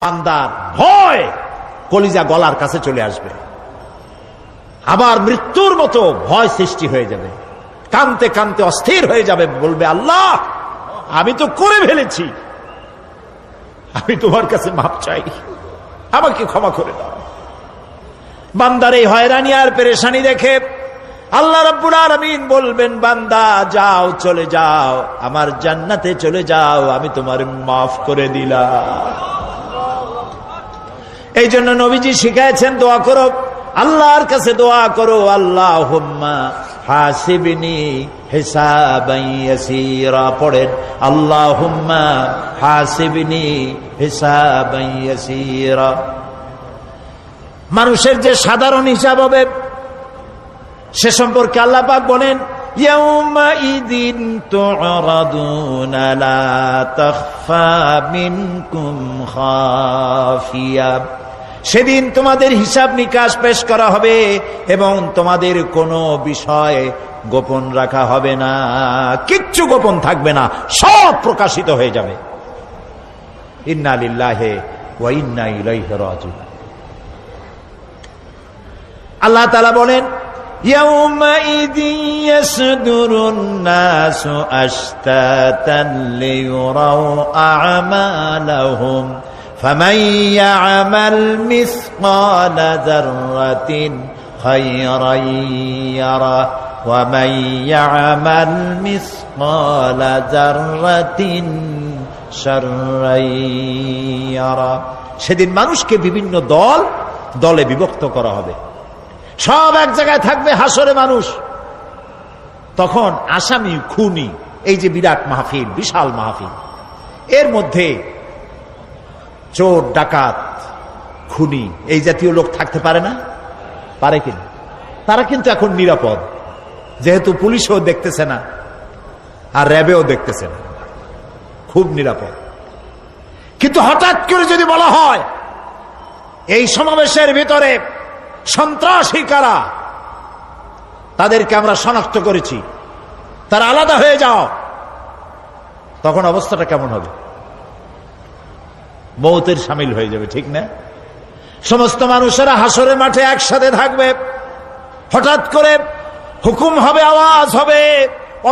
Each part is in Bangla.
বান্দার ভয় কলিজা গলার কাছে চলে আসবে, আবার মৃত্যুর মতো ভয় সৃষ্টি হয়ে যাবে, কানতে কানতে অস্থির হয়ে যাবে, বলবে আল্লাহ আমি তো করে ফেলেছি, আমি তোমার কাছে মাপ চাই, আমাকে ক্ষমা করে দাও। বান্দার এই হয়রানি আর পেরেশানি দেখে আল্লাহ রাব্বুল আলামিন বলবেন, বান্দা যাও, চলে যাও, আমার জান্নাতে চলে যাও, আমি তোমার মাফ করে দিলাম। এই জন্য নবীজি শিখাইছেন দোয়া করো, আল্লাহর কাছে দোয়া করো, আল্লাহুম্মা হাসিবনি হিসাবান ইয়াসীরা। পড়েন আল্লাহুম্মা হাসিবনি হিসাবান ইয়াসীরা। মানুষের যে সাধারণ হিসাব হবে সে সম্পর্কে আল্লাহ পাক বলেন, ইয়াউমাইযিন তু'রাদুনা লা তাখফা মিনকুম খাফিয়া। সেদিন তোমাদের হিসাব নিকাশ পেশ করা হবে এবং তোমাদের কোনো বিষয় গোপন রাখা হবে না, কিচ্ছু গোপন থাকবে না, সব প্রকাশিত হয়ে যাবে। ইন্না লিল্লাহি ওয়া ইন্না ইলাইহি রাজিউন। আল্লাহ তাআলা বলেন, ইয়াউমাইযিন ইয়াসদুরুন নাসু আশতাতান লিয়ুরাউ আ'মালাহুম ফামান ইয়া'মাল মিসকালা যাররাতিন খায়রান ইয়ারা ওয়া মান ইয়া'মাল মিসকালা যাররাতিন শাররান ইয়ারা। সেদিন মানুষকে বিভিন্ন দলে বিভক্ত করা হবে, সব এক জায়গায় থাকবে হাসরে মানুষ। তখন আসামি খুনি, এই যে বিরাট মাহফিল, বিশাল মাহফিল, এর মধ্যে চোর ডাকাত খুনি এই জাতীয় লোক থাকতে পারে না? পারে কিনা? তারা কিন্তু এখন নিরাপদ, যেহেতু পুলিশও দেখতেছে না আর র্যাবেও দেখতেছে না, খুব নিরাপদ। কিন্তু হঠাৎ করে যদি বলা হয় এই সমাবেশের ভিতরে সন্ত্রাসী কারা, তাদেরকে আমরা শনাক্ত করেছি, তারা আলাদা হয়ে যাও, তখন অবস্থাটা কেমন হবে? মৌতের শামিল হয়ে যাবে, ঠিক না? সমস্ত মানুষেরা হাসরের মাঠে একসাথে থাকবে, হঠাৎ করে হুকুম হবে, আওয়াজ হবে,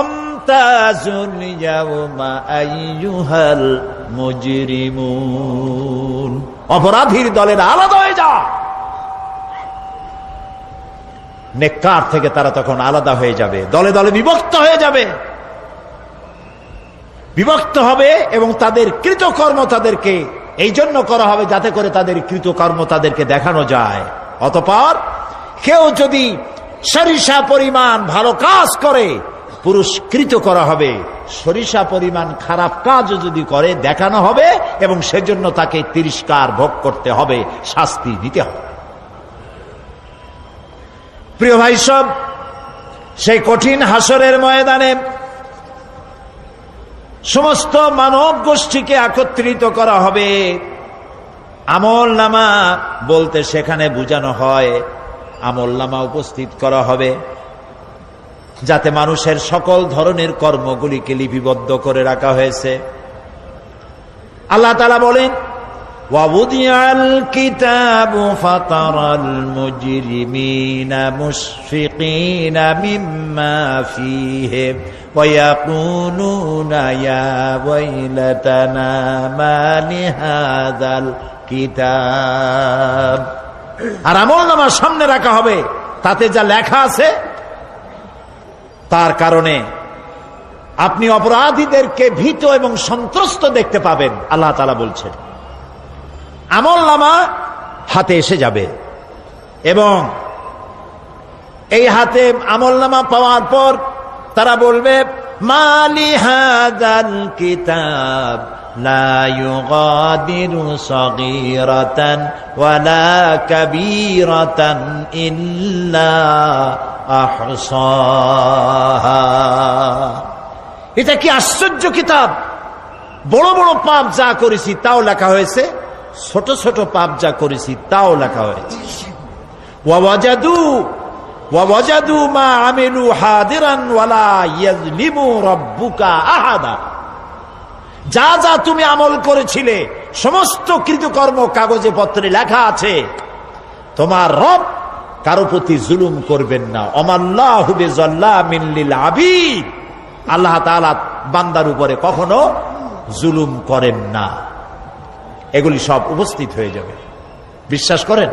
আমতাজুল ইয়াওমা আইয়ুহাল মুজরিমুন। অপরাধীর দলের আলাদা হয়ে যাও। নেককার থেকে তারা তখন আলাদা হয়ে যাবে, দলে দলে বিভক্ত হয়ে যাবে, বিভক্ত হবে এবং তাদের কৃতকর্ম তাদেরকে এই জন্য করা হবে যাতে করে তাদের কৃতকর্ম তাদেরকে দেখানো যায়। অতঃপর কেউ যদি সরিষা পরিমাণ ভালো কাজ করে পুরস্কৃত করা হবে, সরিষা পরিমাণ খারাপ কাজ যদি করে দেখানো হবে এবং সেজন্য তাকে তিরস্কার ভোগ করতে হবে, শাস্তি দিতে হবে। প্রিয় ভাই সব, সেই কঠিন হাসরের ময়দানে সমস্ত মানব গোষ্ঠীকে একত্রিত করা হবে। আমল নামা বলতে সেখানে বোঝানো হয় আমল নামা উপস্থিত করা হবে, যাতে মানুষের সকল ধরনের কর্মগুলিকে লিপিবদ্ধ করে রাখা হয়েছে। আল্লাহ তাআলা বলেন, وَوُضِعَ الْكِتَابُ فَتَرَى الْمُجْرِمِينَ مُشْفِقِينَ مِمَّا فِيهِ وَيَقُولُونَ يَا وَيْلَتَنَا مَا لِهَذَا الْكِتَابِ। আর আমলনামা সামনে রাখা হবে, তাতে যা লেখা আছে তার কারণে আপনি অপরাধীদেরকে ভীত এবং সন্ত্রস্ত দেখতে পাবেন। আল্লাহ তাআলা বলছেন, আমলনামা হাতে এসে যাবে এবং এই হাতে আমলনামা পাওয়ার পর তারা বলবে, মালি হাযাল কিতাব লা ইউগাদিরু সাগীরাতান ওয়ালা কাবীরাতান ইল্লা আহসাহা। এটা কি আশ্চর্য কিতাব! বড় বড় পাপ যা করেছি তাও লেখা হয়েছে, ছোট ছোট পাপ যা করেছি তাও লেখা হয়েছে। ওয়াজাদু মা আমিলু হাদিরান ওয়ালা ইয়াজলিমু রাব্বুকা আহাদা। যা যা তুমি আমল করেছিলে সমস্ত কৃতকর্ম কাগজে পত্রে লেখা আছে। তোমার রব কারো প্রতি জুলুম করবেন না। অমাল্লাহু বিযাল্লামিন লিল আবিদ, আল্লাহ তাআলা বান্দার উপরে কখনো জুলুম করেন না। এগুলি সব উপস্থিত হয়ে যাবে, বিশ্বাস করেন?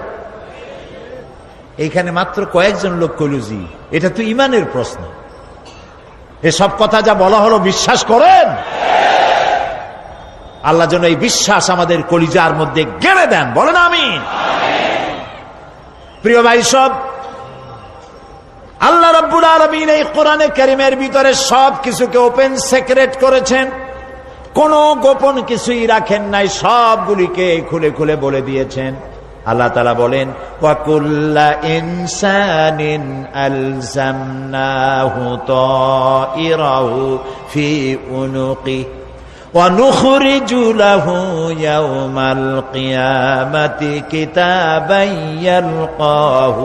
এইখানে মাত্র কয়েকজন লোক কইল জি, এটা তো ঈমানের প্রশ্ন। এসব কথা যা বলা হলো বিশ্বাস করেন? আল্লাহ যেন এই বিশ্বাস আমাদের কলিজার মধ্যে গেড়ে দেন, বলেন আমিন। প্রিয় ভাই সব, আল্লাহ রাব্বুল আলামিন এই কোরআনে কারীমের ভিতরে সব কিছুকে ওপেন সিক্রেট করেছেন, কোনো গোপন কিছুই রাখেন নাই, সবগুলিকে খুলে খুলে বলে দিয়েছেন। আল্লাহ তাআলা বলেন, ওয়া কুল্লা ইনসানিন আলজামনাহু তাইরাহু ফি উনুকি ওয়া নুখরিজু লাহু ইয়াওমাল কিয়ামাতি কিতাবান ইয়ালকাহু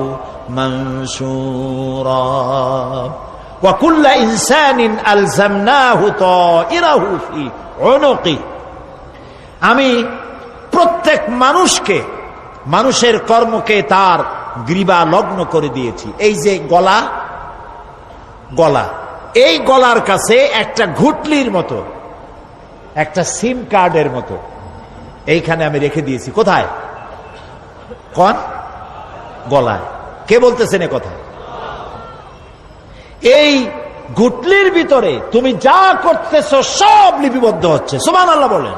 মানসুরা। ওয়া কুল্লা ইনসানিন আলজামনাহু তাইরাহু ফি উনুকি, আমি প্রত্যেক মানুষকে, মানুষের কর্মকে তার গ্রীবা লগ্ন করে দিয়েছি। এই যে গলা, গলা, এই গলার কাছে একটা ঘুটলির মতো, একটা সিম কার্ডের মতো এইখানে আমি রেখে দিয়েছি। কোথায়? কোন গলায়? কে বলতেছেন এ কথা? এই ঘুটলির ভিতরে তুমি যা করতেছ সব লিপিবদ্ধ হচ্ছে। সুবহানাল্লাহ বলেন।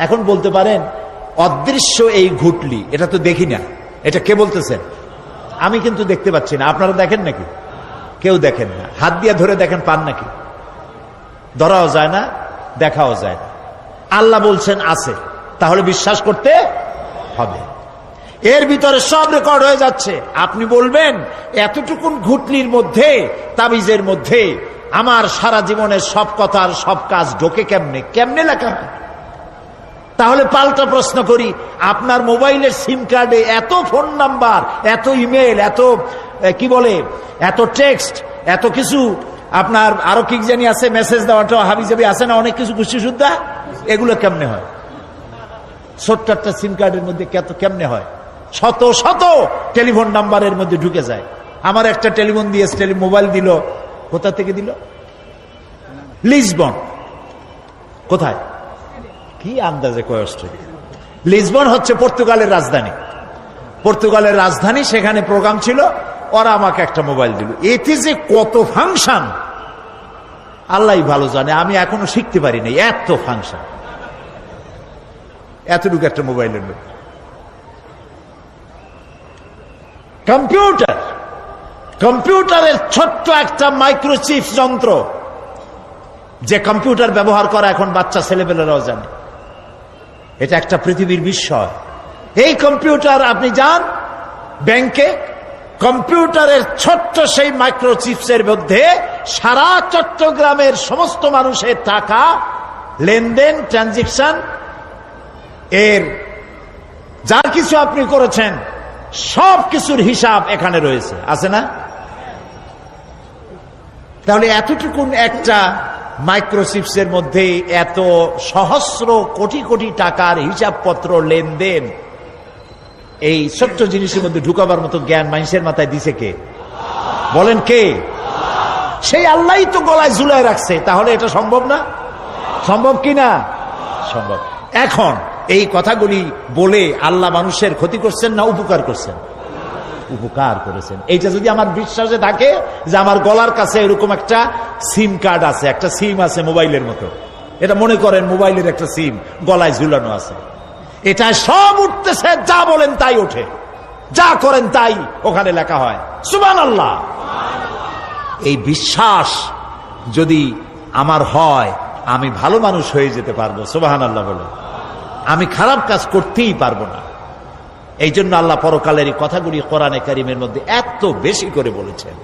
এখন বলতে পারেন অদৃশ্য এই ঘুটলি, এটা তো দেখি না, এটা কে বলতেছেন? আমি কিন্তু দেখতে পাচ্ছি না। আপনারা দেখেন নাকি? কেউ দেখেন না। হাত দিয়ে ধরে দেখেন, পান নাকি? ধরাও যায় না, দেখাও যায় না। আল্লাহ বলছেন আছে, তাহলে বিশ্বাস করতে হবে। এর ভিতরে সব রেকর্ড হয়ে যাচ্ছে। আপনি বলবেন এতটুকুন ঘুটলির মধ্যে, তাবিজের মধ্যে আমার সারা জীবনের সব কথার সব কাজ ঢোকে কেমনে? কেমনে লেখা হয়? তাহলে পাল্টা প্রশ্ন করি, আপনার মোবাইলের সিম কার্ডে এত ফোন নাম্বার, এত ইমেল, এত কি বলে, এত টেক্সট, এত কিছু, আপনার আরো কি জানি আছে, মেসেজ দেওয়াটা হাবিজাবি আছে না, অনেক কিছু গোষ্ঠী সুদ্ধা, এগুলো কেমনে হয়? ছোট্ট একটা সিম কার্ডের মধ্যে কেমনে হয়? শত শত টেলিফোন নাম্বারের মধ্যে ঢুকে যায়। আমার একটা টেলিফোন দিয়ে মোবাইল দিল, কোথা থেকে দিল? লিসবন। কোথায়? কি আন্দাজে কয় অস্ট্রেলিয়া? লিসবন হচ্ছে পর্তুগালের রাজধানী। পর্তুগালের রাজধানী, সেখানে প্রোগ্রাম ছিল, ওরা আমাকে একটা মোবাইল দিল। এতে যে কত ফাংশন আল্লাহই ভালো জানে, আমি এখনো শিখতে পারি নাই। এত ফাংশন, এতটুকু একটা মোবাইলের মধ্যে। কম্পিউটার, কম্পিউটারের ছোট্ট একটা মাইক্রোচিপ যন্ত্র, যে কম্পিউটার ব্যবহার করা এখন বাচ্চা ছেলেপেলেরাও জানে। এটা একটা পৃথিবীর বিস্ময়। এই কম্পিউটার, আপনি যান ব্যাংকে, কম্পিউটারের ছোট্ট সেই মাইক্রোচিপসের মধ্যে সারা চট্টগ্রামের সমস্ত মানুষের টাকা লেনদেন, ট্রানজেকশন, এর যা কিছু আপনি করেছেন সব কিছুর হিসাব এখানে রয়েছে, আছে না? তাহলে এতটুকুন একটা মাইক্রোচিপসের মধ্যে এত সহস্র কোটি কোটি টাকার হিসাবপত্র, লেনদেন, এই ছোট্ট জিনিসের মধ্যে ঢুকাবার মতো জ্ঞান মানুষের মাথায় দিছে কে? বলেন কে? সেই আল্লাহই তো গলায় ঝুলায় রাখছে। তাহলে এটা সম্ভব না? সম্ভব কি না? সম্ভব। এখন এই কথাগুলি বলে আল্লাহ মানুষের ক্ষতি করছেন না উপকার করছেন? উপকার করেছেন। এইটা যদি আমার বিশ্বাসে থাকে যে আমার গলার কাছে এরকম একটা সিম কার্ড আছে, একটা সিম আছে মোবাইলের মতো, এটা মনে করেন মোবাইলের একটা সিম গলায় ঝুলানো আছে, এটা সব উঠতেছে, যা বলেন তাই ওঠে, যা করেন তাই ওখানে লেখা হয়। সুবহানাল্লাহ। এই বিশ্বাস যদি আমার হয়, আমি ভালো মানুষ হয়ে যেতে পারবো। সুবহানাল্লাহ বলে। আমি খারাপ কাজ করতেই পারবো না। এই জন্য আল্লাহ পরকালের এই কথাগুলি কোরআনে কারীমের মধ্যে এত বেশি করে বলেছেন।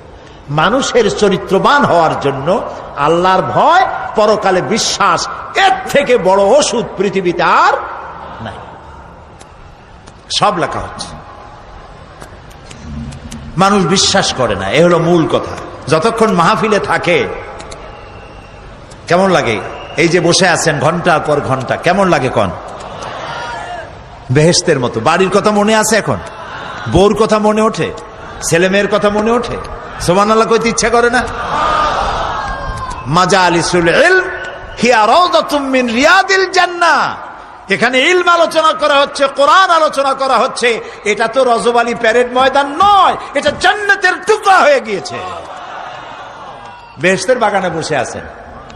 মানুষের চরিত্রবান হওয়ার জন্য আল্লাহর ভয়, পরকালে বিশ্বাস, এর থেকে বড় ওষুধ পৃথিবীতে আর নাই। সব লেখা হচ্ছে। মানুষ বিশ্বাস করে না, এ হলো মূল কথা। যতক্ষণ মাহফিলে থাকে কেমন লাগে? এই যে বসে আছেন ঘন্টার পর ঘন্টা, কেমন লাগে? কোন বেহেশতের মতো। বাড়ির কথা মনে আছে এখন? বউর কথা মনে ওঠে? ছেলে মেয়ের কথা মনে ওঠে? সুবহানাল্লাহ কইতে ইচ্ছা করে না? মাজালিসুল ইলম হিয়া রাউদাতুম মিন রিয়াদিল জান্নাহ। এখানে ইলম আলোচনা করা হচ্ছে, কোরআন আলোচনা করা হচ্ছে। এটা তো রজব আলী প্যারেড ময়দান নয়, এটা জান্নাতের টুকরা হয়ে গিয়েছে। বেহেশতের বাগানে বসে আছেন।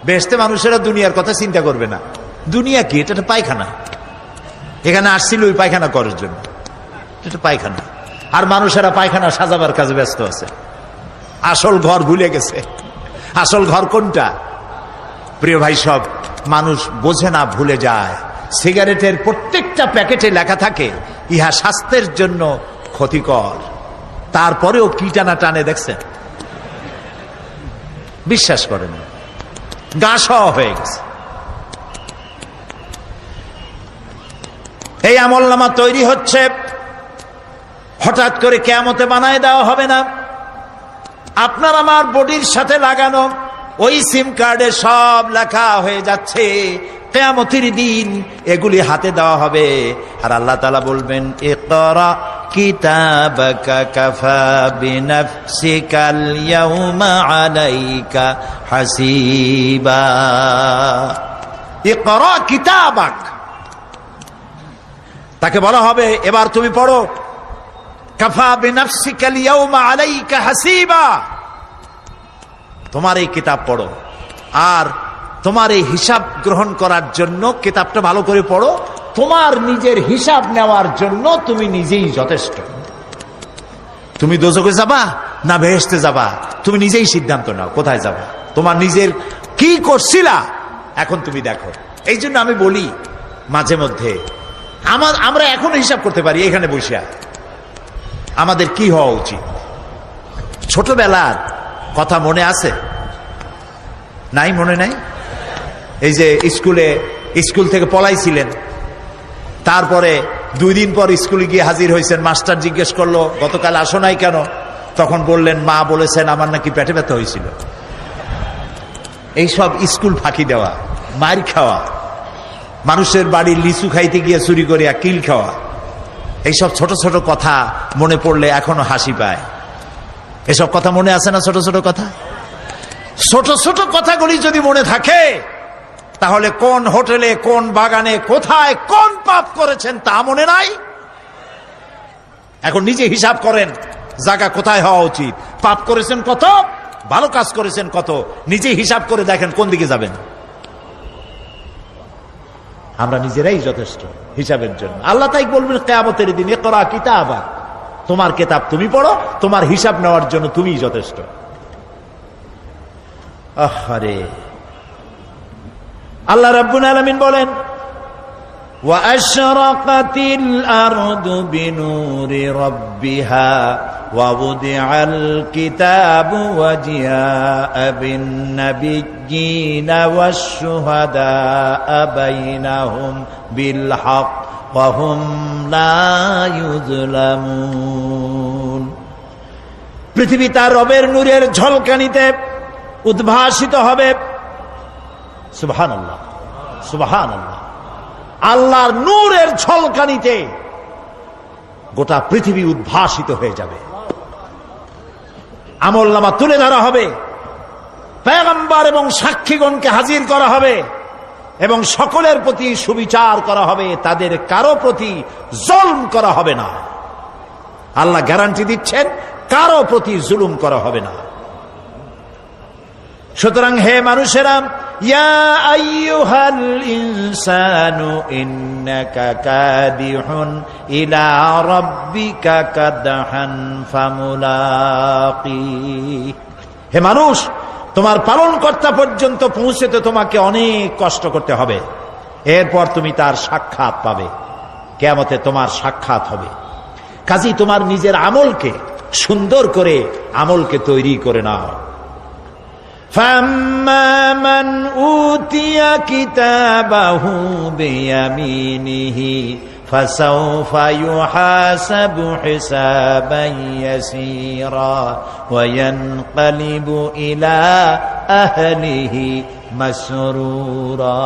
বেহেশতে মানুষেরা দুনিয়ার কথা চিন্তা করবে না। দুনিয়া কি? এটা পায়খানা। এখানে আসছিল ওই পায়খানা করার জন্য। এটা পায়খানা। আর মানুষেরা পায়খানা সাজাবার কাজে ব্যস্ত আছে। আসল ঘর ভুলে গেছে। আসল ঘর কোনটা? প্রিয় ভাই, সব মানুষ বোঝে না, ভুলে যায়। সিগারেটের প্রত্যেকটা প্যাকেটে লেখা থাকে ইহা স্বাস্থ্যের জন্য ক্ষতিকর, তারপরেও কি টানা টানে দেখছেন? বিশ্বাস করেন, গা সহ হয়ে গেছে। এই আমলনামা তৈরি হচ্ছে, হঠাৎ করে কিয়ামতে বানায় দেওয়া হবে না। আপনার আমার বডির সাথে লাগানো ওই সিম কার্ডে সব লেখা হয়ে যাচ্ছে। কিয়ামতের দিন এগুলি হাতে দেওয়া হবে। আর আল্লাহ তাআলা বলবেন, ইকরা কিতাবাকা কাফা বিনাফসিকাল ইয়াউমা আলাইকা হাসিবা। ইকরা কিতাবাক, তাকে বলা হবে এবার তুমি পড়ো। কাফা বিনাফসিকাল ইয়াউমা আলাইকা হাসিবা, তোমার এই কিতাব পড়ো। আর তোমার এই হিসাব গ্রহণ করার জন্য কিতাবটা ভালো করে পড়ো। তোমার নিজের হিসাব নেওয়ার জন্য তুমি নিজেই যথেষ্ট। তুমি দোজখে যাবা না বেহেশতে যাবা, তুমি নিজেই সিদ্ধান্ত নাও কোথায় যাবা। তোমার নিজের কি করছিলা এখন তুমি দেখো। এই জন্য আমি বলি মাঝে মধ্যে আমরা এখনো হিসাব করতে পারি এখানে বসিয়া আমাদের কি হওয়া উচিত। ছোটবেলার কথা মনে আছে? নাই? মনে নাই? এই যে স্কুল থেকে পলাইছিলেন, তারপরে 2 দিন পর স্কুলে গিয়ে হাজির হয়েছেন। মাস্টার জিজ্ঞেস করলো গতকাল আসো নাই কেন? তখন বললেন মা বলেছেন আমার নাকি পেটে ব্যথা হয়েছিল। এইসব স্কুল ফাঁকি দেওয়া, মার খাওয়া, মানুষের বাড়ির লিচু খাইতে গিয়ে চুরি করিয়া কিল খাওয়া, এইসব ছোট ছোট কথা মনে পড়লে এখনো হাসি পায়। এসব কথা মনে আছে না? ছোট ছোট কথা, ছোট ছোট কথাগুলি যদি মনে থাকে তাহলে কোন হোটেলে, কোন বাগানে, কোথায় কোন পাপ করেছেন তা মনে নাই। এখন নিজে হিসাব করেন জায়গা কোথায় হওয়া উচিত। পাপ করেছেন কত, ভালো কাজ করেছেন কত, নিজে হিসাব করে দেখেন কোন দিকে যাবেন। আমরা নিজেরাই যথেষ্ট হিসাবের জন্য। আল্লাহ তাই বলবেন কিয়ামতের দিন, ইকরা কিতাবাক, তোমার কিতাব তুমি পড়ো, তোমার হিসাব নেওয়ার জন্য তুমিই যথেষ্ট। আহারে, আল্লাহ রাব্বুল আলামিন বলেন, ওয়া আশরাকাতিল আরদু বিনুরি রাব্বিহা ওয়া wudi'al কিতাবু ওয়া জিআ'a বিন নাবিয়্যিনা ওয়াশ শুহাদা'a বাইনাহুম বিল হক ওয়া হুম লা ইউযলামুন। পৃথিবী তার রবের নূরের ঝলকানিতে উদ্ভাসিত হবে। সুবহানাল্লাহ, সুবহানাল্লাহ। আল্লাহর নূরের ঝলকানিতে গোটা পৃথিবী উদ্ভাসিত হয়ে যাবে। আমলনামা তুলে ধরা হবে, পয়গম্বর এবং সাক্ষীগণকে হাজির করা হবে এবং সকলের প্রতি সুবিচার করা হবে। তাদের কারো প্রতি জুলুম করা হবে না। আল্লাহ গ্যারান্টি দিচ্ছেন কারো প্রতি জুলুম করা হবে না। সুতরাং হে মানুষেরা, ইয়া আইয়ুহাল ইনসানু ইন্নাকা কাদিহুন ইলা রাব্বিকা কাদহান ফামুলাকি। হে মানুষ, তোমার পালনকর্তা পর্যন্ত পৌঁছতে তোমাকে অনেক কষ্ট করতে হবে। এরপর তুমি তার সাক্ষাৎ পাবে। কিয়ামতে তোমার সাক্ষাৎ হবে। কাজেই তোমার নিজের আমলকে সুন্দর করে আমলকে তৈরি করে নাও। فَأَمَّا مَنْ أُوتِيَ كِتَابَهُ بِيَمِينِهِ فَسَوْفَ يُحَاسَبُ حِسَابًا يَسِيرًا وَيَنْقَلِبُ إِلَى أَهْلِهِ مَسْرُورًا।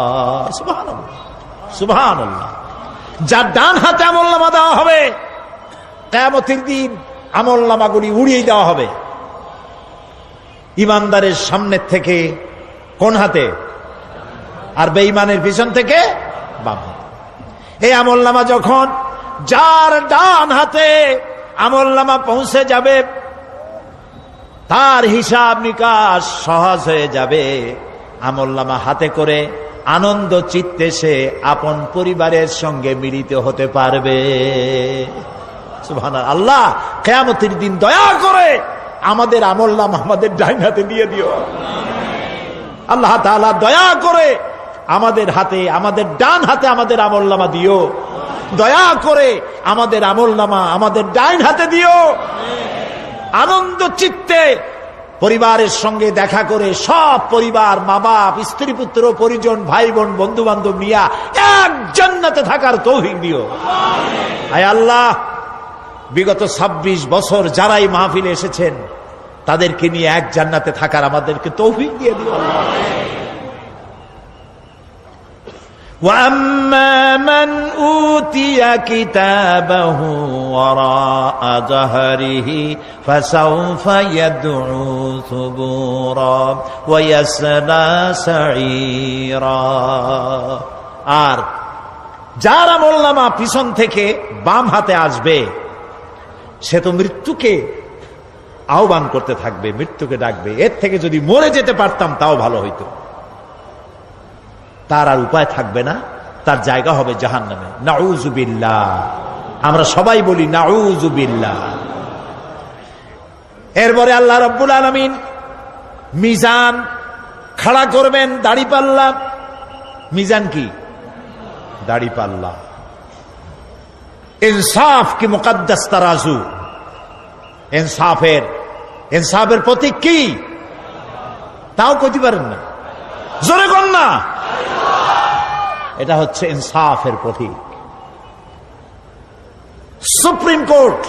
সুবহানাল্লাহ, সুবহানাল্লাহ। যার ডান হাতে আমলনামা দেওয়া হবে, কিয়ামতের দিন আমলনামাগুলি উড়িয়ে দেওয়া হবে ইমানদারের সামনের থেকে কোন হাতে, আর বেঈমানের পিছন থেকে বাম হাতে। এই আমলনামা যখন যার ডান হাতে আমলনামা পৌঁছে যাবে, তার হিসাব নিকাশ সহজ হয়ে যাবে। আমলনামা হাতে করে আনন্দ চিত্তে সে আপন পরিবারের সঙ্গে মিলিত হতে পারবে। সুবহানাল্লাহ। আল্লাহ কিয়ামতের দিন দয়া করে আমাদের আমলনামা আমাদের ডান হাতে দিয়ে দিও। আল্লাহ তাআলা দয়া করে আমাদের হাতে, আমাদের ডান হাতে আমাদের আমলনামা দিও। দয়া করে আমাদের আমলনামা আমাদের ডান হাতে দিও। আনন্দ চিত্তে পরিবারের সঙ্গে দেখা করে সব পরিবার, মা বাপ, স্ত্রী পুত্র পরিজন, ভাই বোন, বন্ধু বান্ধব নিয়া এক জান্নাতে থাকার তৌফিক দিও। আয় আল্লাহ, বিগত 26 বছর যারাই মাহফিলে এসেছেন তাদেরকে নিয়ে এক জান্নাতে থাকার আমাদেরকে তৌফিক দিয়ে দিও। وَأَمَّا مَنْ أُوتِيَ كِتَابَهُ وَرَاءَ ظَهْرِهِ فَسَوْفَ يَدْعُو ثُبُورًا وَيَصْلَى سَعِيرًا। আর যার আমলনামা পিছন থেকে বাম হাতে আসবে, সে তো মৃত্যুকে আহ্বান করতে থাকবে, মৃত্যুকে ডাকবে। এর থেকে যদি মরে যেতে পারতাম তাও ভালো হইতো। তার আর উপায় থাকবে না, তার জায়গা হবে জাহান্নামে। নাউযুবিল্লাহ। আমরা সবাই বলি নাউযুবিল্লাহ। এরপরে আল্লাহ রাব্বুল আলামিন মিজান খাড়া করবেন, দাড়িপাল্লা। মিজান কি? দাড়িপাল্লা। ইনসাফ কি মুকদ্দাস তারাজু। ইনসাফের প্রতীক কি? তাও কইতে পারেন না, জোরে কোন না। এটা হচ্ছে ইনসাফের প্রতীক। সুপ্রিম কোর্ট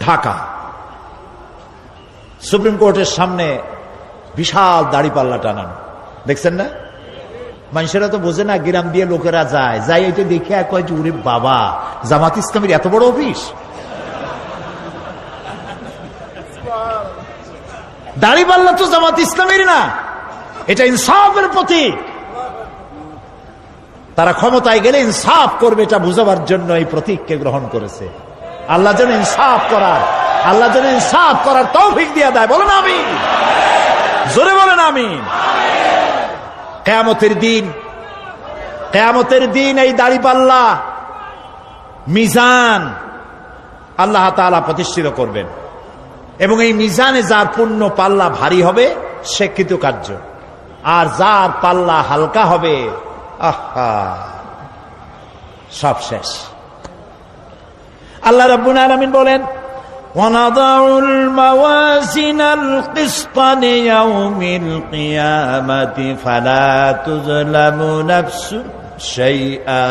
ঢাকা, সুপ্রিম কোর্টের সামনে বিশাল দাড়িপাল্লা টানানো, দেখছেন না? মানুষেরা তো বোঝে না, গ্রাম দিয়ে লোকেরা যায়, যাই এটা দেখে কয় যে ওরে বাবা, জামাত ইসলামের এত বড় অফিস। দাড়িপাল্লা তো জামাত ইসলামের না, এটা ইনসাফের প্রতীক। তারা ক্ষমতায় গেলে ইনসাফ করবে, এটা বুঝাবার জন্য এই প্রতীককে গ্রহণ করেছে। আল্লাহ যেন ইনসাফ করার তৌফিক দিয়ে দেয়। বলেন আমিন, জোরে বলেন আমিন। কিয়ামতের দিন এই দাড়িপাল্লা, মিজান আল্লাহ তাআলা প্রতিষ্ঠিত করবেন, এবং এই মিজানে যার পুণ্য পাল্লা ভারী হবে সে কৃতকার্য, আর যার পাল্লা হালকা হবে আহা সব শেষ। আল্লাহ রাব্বুল আলামিন বলেন, وَنَضَعُ الْمَوَازِينَ الْقِسْطَ لِيَوْمِ الْقِيَامَةِ فَلَا تُظْلَمُ نَفْسٌ شَيْئًا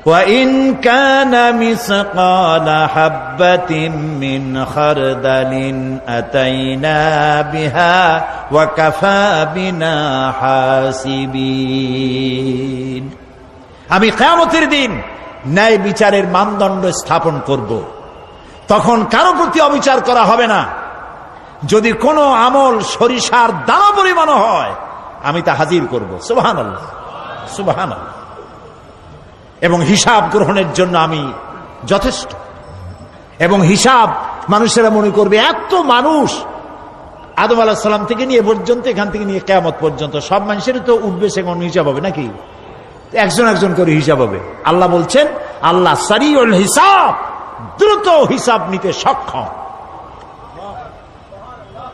وَإِنْ كَانَ مِثْقَالَ حَبَّةٍ مِّنْ خَرْدَلٍ أَتَيْنَا بِهَا وَكَفَى بِنَا حَاسِبِينَ। আমি কিয়ামতের দিন ন্যায় বিচারের মানদণ্ড স্থাপন করব। তখন কারো প্রতি অবিচার করা হবে না। যদি কোনো আমল সরিষার দানা পরিমাণ হয়, আমি তা হাজির করব। সুবহানাল্লাহ, সুবহানাল্লাহ। এবং হিসাব গ্রহণের জন্য আমি যথেষ্ট। এবং হিসাব মানুষেরা মনে করবে, এত মানুষ আদম আলাইহিস সালাম থেকে নিয়ে পর্যন্ত, এখান থেকে নিয়ে কিয়ামত পর্যন্ত সব মানুষেরই তো উঠবে, সেখানে হিসাব হবে নাকি? একজন একজন করে হিসাব হবে। আল্লাহ বলছেন, আল্লাহ সারিউল হিসাব, দ্রুত হিসাব নিতে সক্ষম।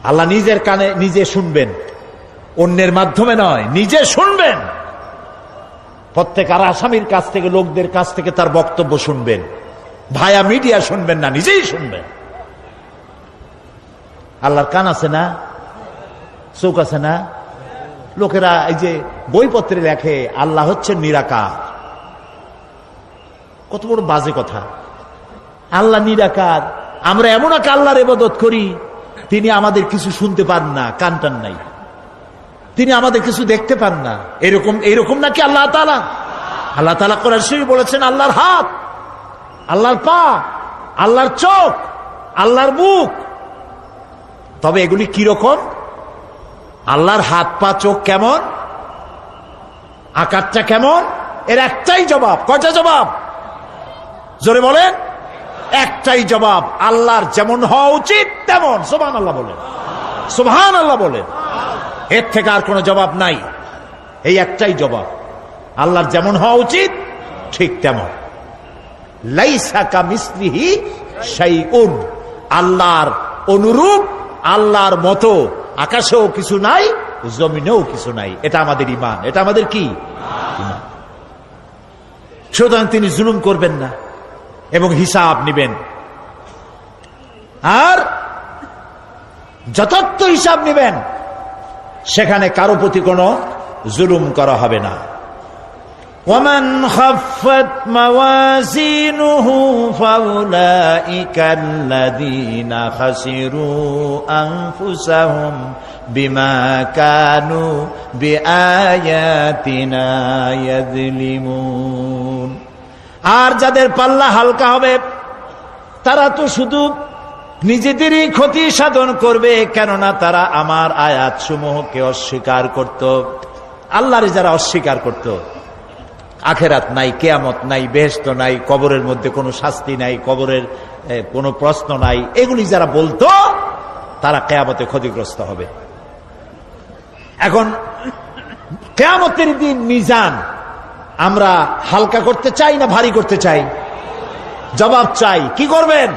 আল্লাহ নিজের কানে নিজে শুনবেন, অন্যের মাধ্যমে নয়, নিজে শুনবেন। প্রত্যেক আর আসামির কাছ থেকে, লোকদের কাছ থেকে তার বক্তব্য শুনবেন। ভায়া মিডিয়া শুনবেন না, নিজেই শুনবেন। আল্লাহর কান আছে না, চোখ আছে না? লোকেরা এই যে বইপত্রে লেখে আল্লাহ হচ্ছেন নিরাকার, কত বড় বাজে কথা। আল্লাহ নিরাকার, আমরা এমন এক আল্লাহর ইবাদত করি, তিনি আমাদের কিছু শুনতে পান না, কান টান নাই, তিনি আমাদের কিছু দেখতে পান না। এরকম নাকি আল্লাহ তাআলা? আল্লাহ তাআলা কোরআন শরীফে বলেছেন আল্লাহর হাত, আল্লাহর পা, আল্লাহর চোখ, আল্লাহর মুখ। তবে এগুলি কিরকম? আল্লাহর হাত, পা, চোখ কেমন, আকারটা কেমন? এর একটাই জবাব। কয়টা জবাব? জোরে বলেন। একটাই জবাব, আল্লাহর যেমন হওয়া উচিত তেমন। সুবহানাল্লাহ বলেন, সুবহানাল্লাহ বলেন। এর থেকে আর কোনো জবাব নাই। এই একটাই জবাব, আল্লাহর যেমন হওয়া উচিত ঠিক তেমন। লাইসা কামিসলিহি শাইউন, আল্লাহর অনুরূপ, আল্লাহর মতো আকাশেও কিছু নাই, জমিনেও কিছু নাই। এটা আমাদের ঈমান, এটা আমাদের কি ঈমান। সুতরাং তিনি জুলুম করবেন না এবং হিসাব নেবেন, আর যথার্থ হিসাব নেবেন। সেখানে কারো প্রতি কোনো জুলুম করা হবে না। ومن خفت موازينه فأولئك الذين خسروا أنفسهم بما كانوا بآياتنا يظلمون। আর যাদের পাল্লা হালকা হবে তারা তো শুধু নিজেদেরই ক্ষতি সাধন করবে, কেননা তারা আমার আয়াত সমূহকে অস্বীকার করত। আল্লাহরে যারা অস্বীকার করত, আখেরাত নাই, কিয়ামত নাই, বেহেশত নাই, কবরের মধ্যে কোনো শাস্তি নাই, কবরের কোনো প্রশ্ন নাই, এগুলি যারা বলতো তারা কিয়ামতে ক্ষতিগ্রস্ত হবে। এখন কিয়ামতের দিন মিজান আমরা হালকা করতে চাই না ভারী করতে চাই? জবাব চাই। কি করবেন?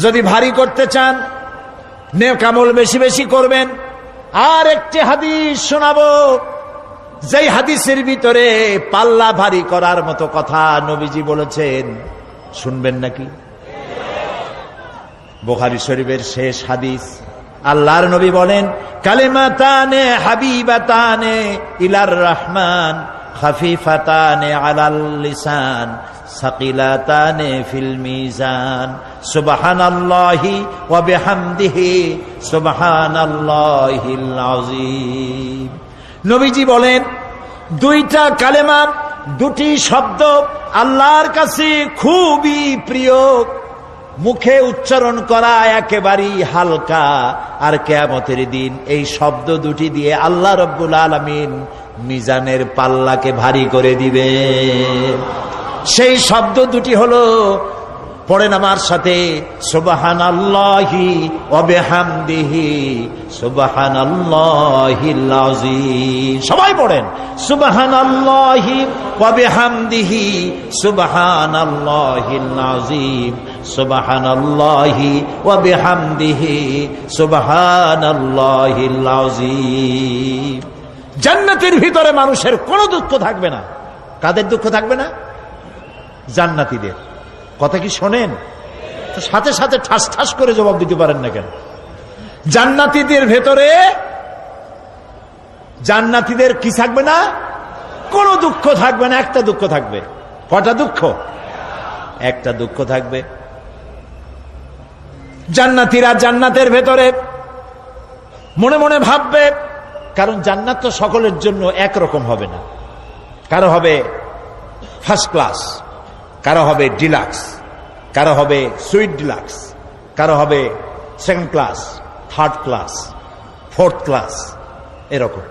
যদি ভারী করতে চান নেক আমল বেশি বেশি করবেন। আর একটি হাদিস শোনাবো, যেই হাদিসের ভিতরে পাল্লা ভারী করার মতো কথা নবীজি বলেছেন। শুনবেন নাকি? বুখারী শরীফের শেষ হাদিস। আল্লাহর নবী বলেন, কালিমাতানে হাবিবাতানে ইলার রহমান খাফিফাতানে আলাল লিসান সাকিলাতানে ফিল মিজান সুবহানাল্লাহি ওয়া বিহামদিহি সুবহানাল্লাহিল আযীম। নবীজি বলেন, দুইটা কালেমা, দুটি শব্দ আল্লাহর কাছে খুবই প্রিয়, মুখে উচ্চারণ করা একেবারেই হালকা। আর কিয়ামতের দিন এই শব্দ দুটি দিয়ে আল্লাহ রাব্বুল আলামিন মিজানের পাল্লাকে ভারী করে দিবে। সেই শব্দ দুটি হলো, পড়েন আমার সাথে, সুবহানাল্লাহি ওয়া বিহামদিহি সুবহানাল্লাহিল আযীম। সবাই পড়েন, সুবহানাল্লাহি ওয়া বিহামদিহি সুবহানাল্লাহিল আযীম সুবহানাল্লাহি ওয়া বিহামদিহি সুবহানাল্লাহিল আযীম। জান্নাতের ভিতরে মানুষের কোনো দুঃখ থাকবে না। কাদের দুঃখ থাকবে না? জান্নাতীদের। কথা কি শোনেন? তো সাথে সাথে ঠাস ঠাস করে জবাব দিতে পারেন না কেন? জান্নাতীদের ভেতরে, জান্নাতীদের কি থাকবে না? কোনো দুঃখ থাকবে না। একটা দুঃখ থাকবে। কটা দুঃখ? একটা দুঃখ থাকবে। জান্নাতীরা জান্নাতের ভেতরে মনে মনে ভাববে, কারণ জান্নাত তো সকলের জন্য একরকম হবে না। কারো হবে ফার্স্ট ক্লাস, কারো হবে ডিলাক্স, কারো হবে সুইট ডিলাক্স, কারো হবে second class, third class, fourth class, এরকম।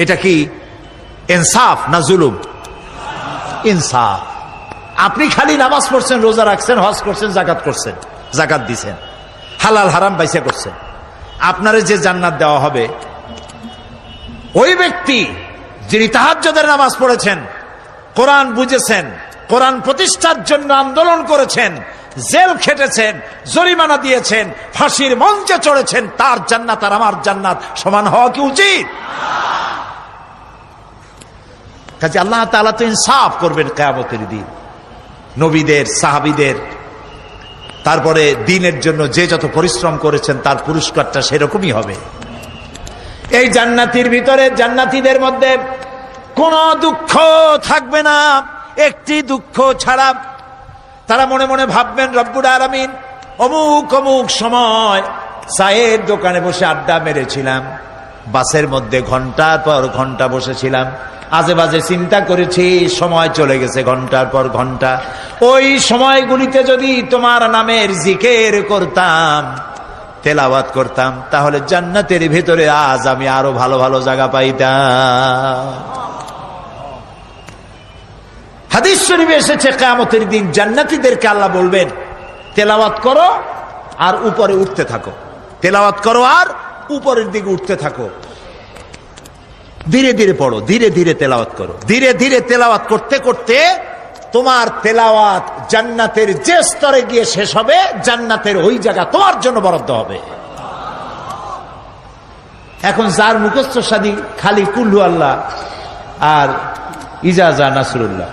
এটা কি ইনসাফ না জুলুম? ইনসাফ। আপনি খালি নামাজ পড়ছেন, রোজা রাখছেন, হজ করছেন, জাকাত করছেন, জাকাত দিছেন, হালাল হারাম বাইসা করছেন, আপনারে যে জান্নাত দেওয়া হবে, ওই ব্যক্তি যিনি তাহাজ্জুদের নামাজ পড়েছেন, কোরআন বুঝেছেন, কোরআন প্রতিষ্ঠার জন্য আন্দোলন করেছেন, জেল খেটেছেন, জরিমানা দিয়েছেন, ফাঁসির মঞ্চে চড়েছেন, তার জান্নাত আর আমার জান্নাত সমান হওয়া কি উচিত? কাজে আল্লাহ তাআলা তো ইনসাফ করবেন কিয়ামতের দিন। নবীদের, সাহাবীদের, তারপরে দিনের জন্য যে যত পরিশ্রম করেছেন তার পুরস্কারটা সেরকমই হবে। এই জান্নাতের ভিতরে, জান্নাতীদের মধ্যে কোনো দুঃখ থাকবে না, একটি দুঃখ ছাড়া। তারা মনে মনে ভাববেন, রব্বুল আলামিন, অমুক অমুক সময় চায়ের দোকানে বসে আড্ডা মেরেছিলাম, বাসের মধ্যে ঘন্টার পর ঘন্টা বসেছিলাম, আজে বাজে চিন্তা করেছি, সময় চলে গেছে ঘন্টার পর ঘন্টা। ওই সময়গুলিতে যদি তোমার নামের জিকির করতাম, তেলাওয়াত করতাম, তাহলে জান্নাতের ভিতরে আজ আমি আরো ভালো ভালো জায়গা পাইতাম। হাদিস শরীফে এসেছে কিয়ামতের দিন জান্নাতীদেরকে আল্লাহ বলবেন, তেলাওয়াত করো আর উপরে উঠতে থাকো, তেলাওয়াত করো আর উপরের দিকে উঠতে থাকো, ধীরে ধীরে পড়ো, ধীরে ধীরে তেলাওয়াত করো। ধীরে ধীরে তেলাওয়াত করতে করতে তোমার তেলাওয়াত জান্নাতের যে স্তরে গিয়ে শেষ হবে, জান্নাতের ওই জায়গা তোমার জন্য বরাদ্দ হবে। এখন যার মুখস্থ সাদি খালি কুল্লু আল্লাহ আর ইজাজা নাসরুল্লাহ,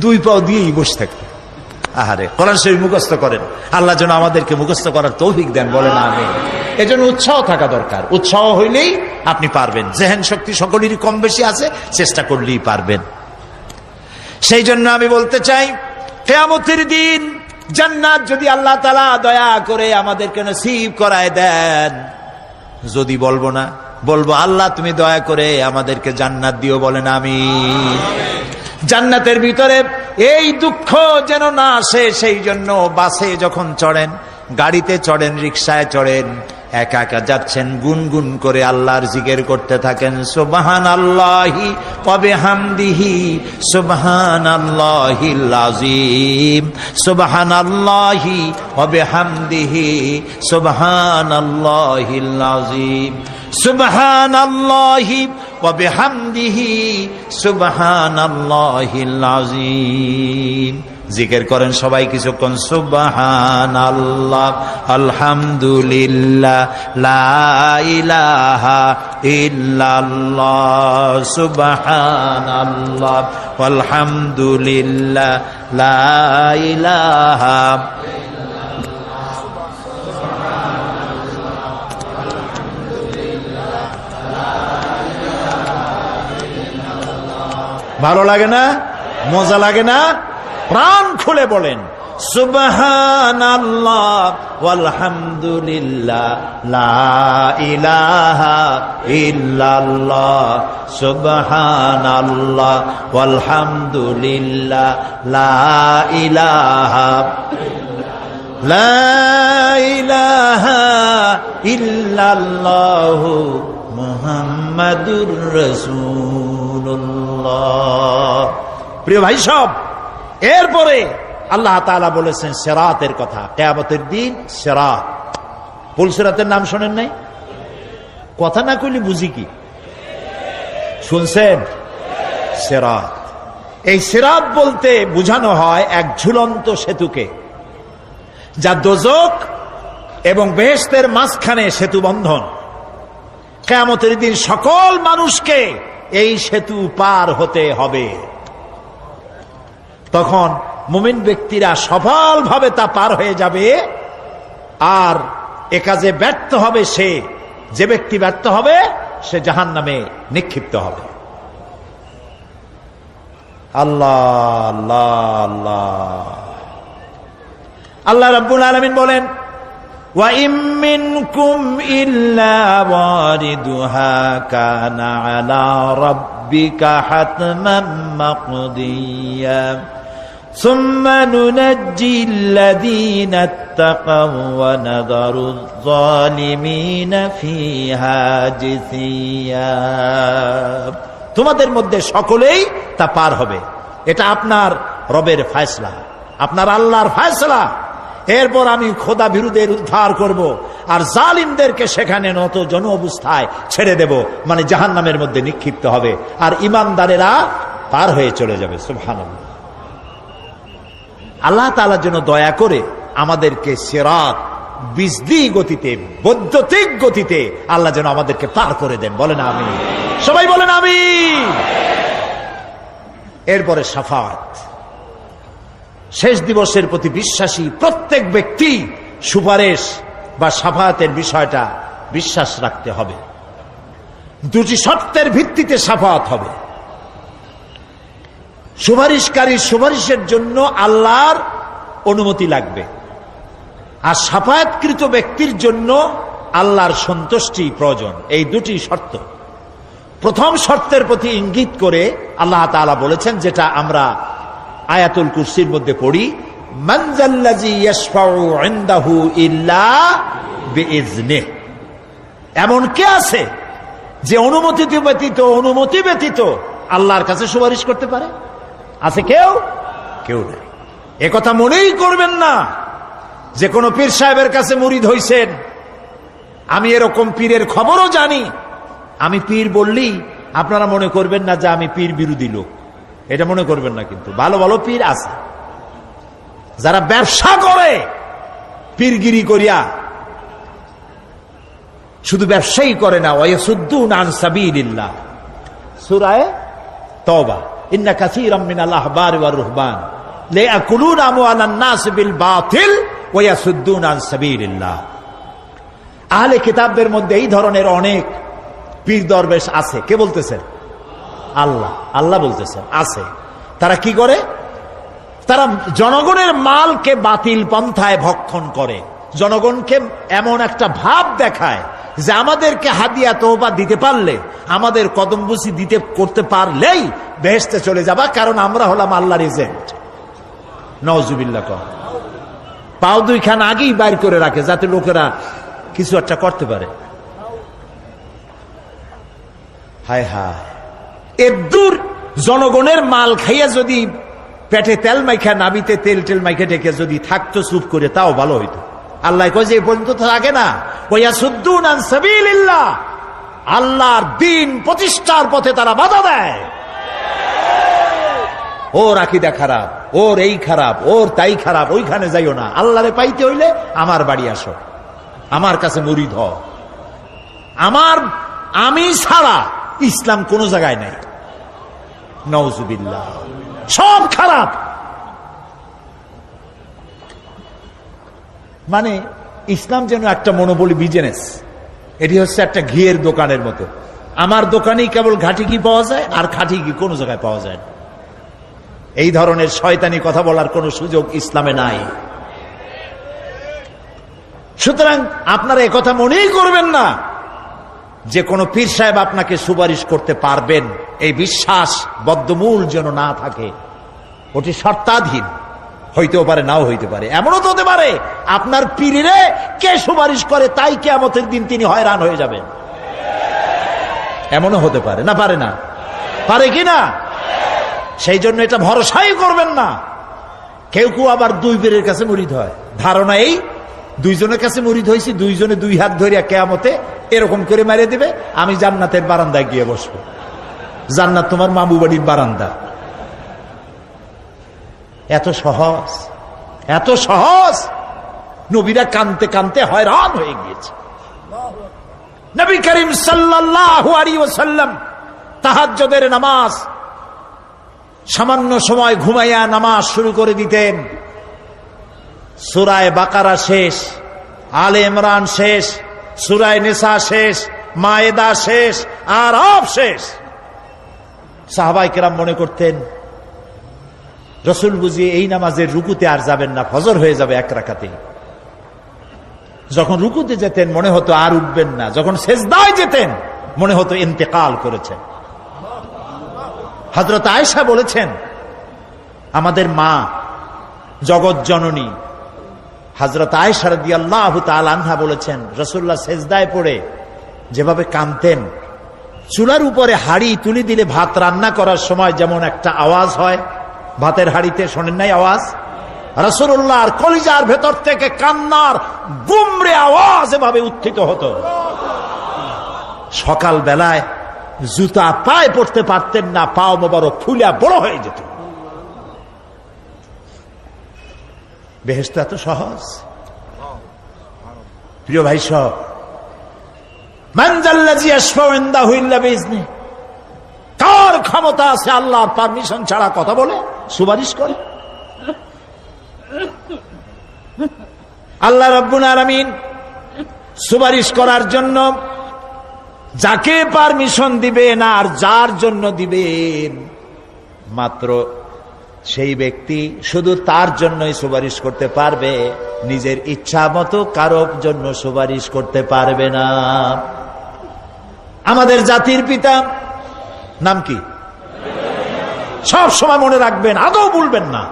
দুই পাও দিয়েই বসে থাকবে। আহারে, কোরআন শরীফ মুখস্থ করেন, আল্লাহ যেন আমাদেরকে মুখস্থ করার তৌফিক দেন, বলেন আমিন। এজন্য উৎসাহ থাকা দরকার, উৎসাহ হইলেই আপনি পারবেন। জেহেন শক্তি সকলেরই কম বেশি আছে, চেষ্টা করলেই পারবেন। সেই জন্য আমি বলতে চাই, কিয়ামতের দিন জান্নাত যদি আল্লাহ তাআলা দয়া করে আমাদেরকে নসিব করায় দেন, যদি বলবো না, বলবো আল্লাহ তুমি দয়া করে আমাদেরকে জান্নাত দিও, বলেন আমিন। জান্নাতের ভিতরে এই দুঃখ যেন না আসে, সেই জন্য বাসে যখন চড়েন, গাড়িতে চড়েন, রিকশায় চড়েন, একা একা যাচ্ছেন, গুনগুন করে আল্লাহর জিকির করতে থাকেন। সুবহানাল্লাহি ওয়া বিহামদিহি সুবহানাল্লাহিল আযীম, সুবহানাল্লাহি ওয়া বিহামদিহি সুবহানাল্লাহিল আযীম, সুবহানাল্লাহি ওয়া বিহামদিহি সুবহানাল্লাহিল আযীম। জিকির করেন সবাই কিছুক্ষণ, সুবহানাল্লাহ, আলহামদুলিল্লাহ, লা ইলাহা ইল্লাল্লাহ, সুবহানাল্লাহ, আলহামদুলিল্লাহ, লা ইলাহা। ভালো লাগে না? মজা লাগে না? প্রাণ খুলে বলেন সুবহানাল্লাহ ওয়ালহামদুলিল্লাহ, লা ইলাহা ইল্লাল্লাহ, সুবহানাল্লাহ ওয়ালহামদুলিল্লাহ, লা ইলাহা, লা ইলাহা ইল্লাল্লাহ, মুহাম্মাদুর রাসূলুল্লাহ। প্রিয় ভাই সব, এরপরে আল্লাহ তাআলা বলেছেন সিরাতের কথা। কিয়ামতের দিন সিরাত, পুলসিরাতের নাম শোনেন নাই? কথা না কইলে বুঝি কি? শুনছেন? সিরাত, এই সিরাত বলতে বোঝানো হয় এক ঝুলন্ত সেতুকে, যা দোজখ এবং বেহেশতের মাঝখানে সেতু বন্ধন। কিয়ামতের দিন সকল মানুষকে এই সেতু পার হতে হবে। তখন মুমিন ব্যক্তিরা সফলভাবে তা পার হয়ে যাবে, আর এ কাজে ব্যর্থ হবে সে, যে ব্যক্তি ব্যর্থ হবে সে জাহান্নামে নিক্ষিপ্ত হবে। আল্লাহ আল্লাহ আল্লাহ। আল্লাহ রাব্বুল আলামিন বলেন, ওয়া ইম মিনকুম ইল্লা ওয়ারিদুহা কানা আলা রাব্বিকা হাতমান মাকদিয়া সুম্মা নুনাজ্জিল্লাযীনা ইত্তাকাও ওয়া নাযারুয যালিমিনা ফীহা জিসিয়া। তোমাদের মধ্যে সকলেই তা পার হবে, এটা আপনার রবের ফয়সালা, আপনার আল্লাহর ফয়সালা। এরপর আমি খোদা বিরুদ্ধের উদ্ধার করব, আর জালিমদেরকে সেখানে নত জন অবস্থায় ছেড়ে দেব, মানে জাহান্নামের মধ্যে নিক্ষিপ্ত হবে, আর ঈমানদারেরা পার হয়ে চলে যাবে। সুবহানাল্লাহ। আল্লাহ তাআলা যেন দয়া করে আমাদেরকে সিরাত বিজলি গতিতে, বৈদ্যুতিক গতিতে আল্লাহ যেন আমাদেরকে পার করে দেন, বলেন আমিন। সবাই বলেন আমিন। এরপরে শাফাত, শেষ দিবসের প্রতি বিশ্বাসী প্রত্যেক ব্যক্তি সুপারিশ বা শাফাতের বিষয়টা বিশ্বাস রাখতে হবে। দুটি শর্তের ভিত্তিতে শাফাত হবে। সুপারিশকারী সুপারিশের জন্য আল্লাহর অনুমতি লাগবে, আর শাফায়াতকৃত ব্যক্তির জন্য আল্লাহর সন্তুষ্টি প্রয়োজন। এই দুটি শর্ত। প্রথম শর্তের প্রতি ইঙ্গিত করে আল্লাহ তাআলা বলেছেন, যেটা আমরা আয়াতুল কুরসির মধ্যে পড়ি, মান যাল্লাযী ইয়াশফাউ ইনদাহু ইল্লা বিইজনিহ। এমন কে আছে যে অনুমতি ব্যতীত আল্লাহর কাছে সুপারিশ করতে পারে? আছে কেউ? কেউ নাই। একথা মনেই করবেন না যে কোন পীর সাহেবের কাছে মুরিদ হইছেন। আমি এরকম পীরের খবরও জানি। আমি পীর বললি আপনারা মনে করবেন না যে আমি পীর বিরোধী লোক, এটা মনে করবেন না। কিন্তু ভালো ভালো পীর আছে যারা ব্যবসা করে পীরগিরি করিয়া। শুধু ব্যবসায়ী করে না, ওয়ায়াসুদ্দুনা আন সাবিলিল্লাহ। সূরা তাওবা, ইন্না কাসীরাম মিনাল আহবারি ওয়ার রুহবান লায়াকুলুনা আমওয়ালান নাস বিল বাতিল ওয়ায়াসুদ্দুনা আন সাবিলিল্লাহ। আহলে কিতাবদের মধ্যে এই ধরনের অনেক পীর দরবেশ আছে। কে বলতেছেন? আল্লাহ। আল্লাহ বলতেছেন আছে। তারা কি করে? তারা জনগণের মালকে বাতিল পন্থায় ভক্ষণ করে। জনগণকে এমন একটা ভাব দেখায় যে আমাদেরকে হাদিয়া তওবা দিতে পারলে, আমাদের কদমবুসি করতে পারলেই বেহেশতে চলে যাবা, কারণ আমরা হলাম আল্লাহর এজেন্ট। নাউজুবিল্লাহ। পাও দুইখান আগেই বাইর করে রাখে যাতে লোকেরা কিছু একটা করতে পারে। হায় হায়, এদূর জনগণের মাল খাইয়া যদি পেটে তেল মাইখা, নাবিতে তেল মাইখা ঢেকে যদি থাকতো চুপ করে, তাও ভালো হইতো। আল্লাহ কয় যে এই পর্যন্ত থাকে না, ওয়ায়াসুদ্দুনা আন সাবিলিল্লাহ, আল্লাহর দ্বীন প্রতিষ্ঠার পথে তারা বাধা দেয়। ওর আকীদা খারাপ, ওর এই খারাপ, ওর তাই খারাপ, ওইখানে যাইও না। আল্লাহরে পাইতে হইলে আমার বাড়ি আসো, আমার কাছে মুরিদ হও। আমি ছাড়া ইসলাম কোন জায়গায় নাই। নাউজুবিল্লাহ। সব খারাপ। মানে ইসলাম যেন একটা মনোবলি বিজনেস। এটি হচ্ছে একটা ঘিয়ের দোকানের মতো। আমার দোকানেই কেবল ঘাটি ঘি পাওয়া যায়, আর খাঁটি ঘি কোনো জায়গায় পাওয়া যায় না। এই ধরনের শয়তানি কথা বলার কোনো সুযোগ ইসলামে নাই। সুতরাং আপনারা একথা মনেই করবেন না যে কোন পীর সাহেব আপনাকে সুপারিশ করতে পারবেন। এই বিশ্বাস বদ্ধমূল যেন না থাকে। ওটি শর্তাধীন, হইতেও পারে, নাও হইতে পারে। এমনও তো হতে পারে আপনার পীরে কে সুপারিশ করে তাই কিয়ামতের দিন তিনি হয়রান হয়ে যাবেন। এমনও হতে পারে। না পারে? না পারে কি না? সেই জন্য এটা ভরসাই করবেন না। কেউ কেউ আবার দুই পীরের কাছে মুরিদ হয়। ধারণা এই, দুইজনের কাছে মুরিদ হয়েছি, দুইজনে দুই হাত ধরিয়া কিয়ামতে এরকম করে মেরে দিবে, আমি জান্নাতের বারান্দায় গিয়ে বসবো। জান্নাত তোমার মামু বাড়ির বারান্দা। এত সহজ, এত সহজ। নবীরা কানতে কানতে হয়রান হয়ে গিয়েছে। নবী করিম সাল্লাল্লাহু আলাইহি ওয়াসাল্লাম তাহাজ্জুদের নামাজ সামান্য সময় ঘুমাইয়া নামাজ শুরু করে দিতেন। সূরা বাকারা শেষ, আলে ইমরান শেষ, সূরা নিসা শেষ, মায়েদা শেষ, আরাফ শেষ। সাহাবায়ে কেরাম মনে করতেন রাসূল বুঝি এই নামাজের রুকুতে আর যাবেন না, ফজর হয়ে যাবে এক রাকাতে। যখন রুকুতে যেতেন মনে হতো আর উঠবেন না, যখন সেজদায় যেতেন মনে হতো ইন্তেকাল করেছেন। হযরত আয়েশা বলেছেন, আমাদের মা জগৎ জননী হযরত আয়েশা রাদিয়াল্লাহু তাআলা আনহা বলেছেন, রাসূলুল্লাহ সেজদায় পড়ে যেভাবে কাঁদতেন, চুলার উপরে হাড়ি তুলে দিলে ভাত রান্না করার সময় যেমন একটা আওয়াজ হয় ভাতের হাড়িতে, শোনেন নাই আওয়াজ? রাসূলুল্লাহর কলিজার ভেতর থেকে কান্নার গুমরে আওয়াজ এভাবে উত্থিত হতো। সকাল বেলায় জুতা পায়ে পড়তে পারতেন না, পাও মোবারক ফুলিয়া বড় হয়ে যেত। বেহেশত এত সহজ। প্রিয় ভাই সব, মান যাল্লাযী ইয়াশফাউ ইনদাহু ইল্লা বিইজনিহি, কার ক্ষমতা আছে আল্লাহর পারমিশন ছাড়া কথা বলে, সুপারিশ করে? আল্লাহ রাব্বুল আলামিন সুপারিশ করার জন্য যাকে পারমিশন দিবেন আর যার জন্য দিবেন মাত্র সেই ব্যক্তি শুধু তার জন্যই সুপারিশ করতে পারবে, নিজের ইচ্ছা মতো কারোর জন্য সুপারিশ করতে পারবে না। আমাদের জাতির পিতা নাম কি? সব সময় মনে রাখবেন, আদৌ ভুলবেন না।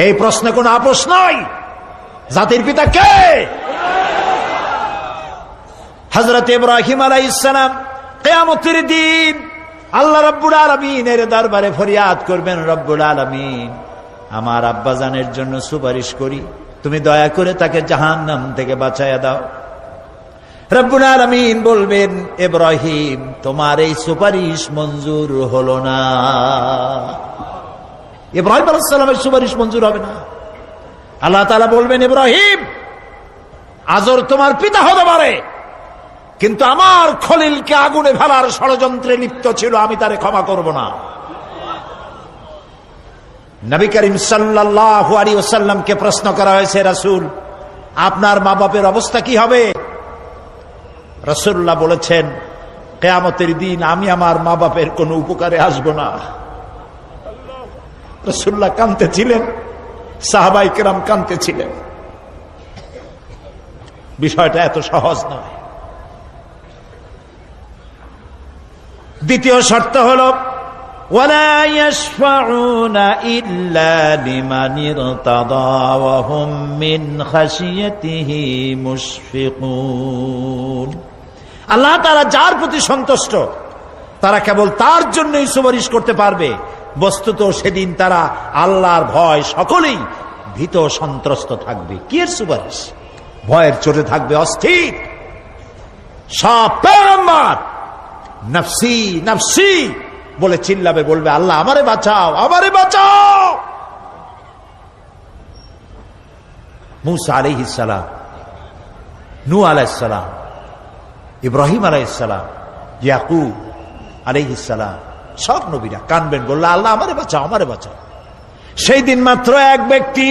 এই প্রশ্নে কোনো আপোষ নয়। জাতির পিতা কে? হযরত ইব্রাহিম আলাইহিস সালাম কিয়ামতের দিন আল্লাহ রাব্বুল আলামিনের দরবারে ফরিয়াদ করবেন, রব্বুল আলামিন, আমার আব্বাজানের জন্য সুপারিশ করি, তুমি দয়া করে তাকে জাহান্নাম থেকে বাঁচায়া দাও। রব্বুল আলামিন বলবেন, ইব্রাহিম, তোমার এই সুপারিশ মঞ্জুর হলো না। ইব্রাহিম আলাইহিস সালামের সুপারিশ মঞ্জুর হবে না। আল্লাহ তাআলা বলবেন, ইব্রাহিম, আজর তোমার পিতা হতে পারে, কিন্তু আমার খলিলকে আগুনে ফেলার ষড়যন্ত্রে লিপ্ত ছিল, আমি তারে ক্ষমা করব না। নবী করিম সাল্লাল্লাহু আলাইহি ওয়াসাল্লামকে প্রশ্ন করা হয়েছে, রাসূল, আপনার মা বাপের অবস্থা কি হবে? রাসূলুল্লাহ বলেছেন, কিয়ামতের দিন আমি আমার মা বাপের কোনো উপকারে আসব না। রাসূলুল্লাহ কাঁদতেছিলেন, সাহাবায়ে কেরাম কাঁদতেছিলেন। বিষয়টা এত সহজ নয়। দ্বিতীয় শর্ত হলো, ওয়ালা ইয়াশফাউনা ইল্লা লিমান ইরতাদা ওয়া হুম মিন খাশিয়াতিহি মুশফিকুন। আল্লাহ তাআলা যার প্রতি সন্তুষ্ট, তারা কেবল তার জন্যই সুপারিশ করতে পারবে। বস্তুত সেদিন তারা আল্লাহর ভয় সকলেই ভীত সন্ত্রস্ত থাকবে। কি এর সুপারিশ? ভয়ের চোটে থাকবে, অস্থির। সব পয়গম্বর নফসি নফসি বলে চিল্লাবে, বলবে, আল্লাহ আমারে বাঁচাও, আমারে বাঁচাও। মুসা আলাইহিস সালাম, নূহ আলাইহিস সালাম, ইব্রাহিম আলাইহিস সালাম, ইয়াকুব আলাইহিস সালাম, সব নবীরা কানবেন, বললে, আল্লাহ আমারে বাঁচাও, আমারে বাঁচাও। সেই দিন মাত্র এক ব্যক্তি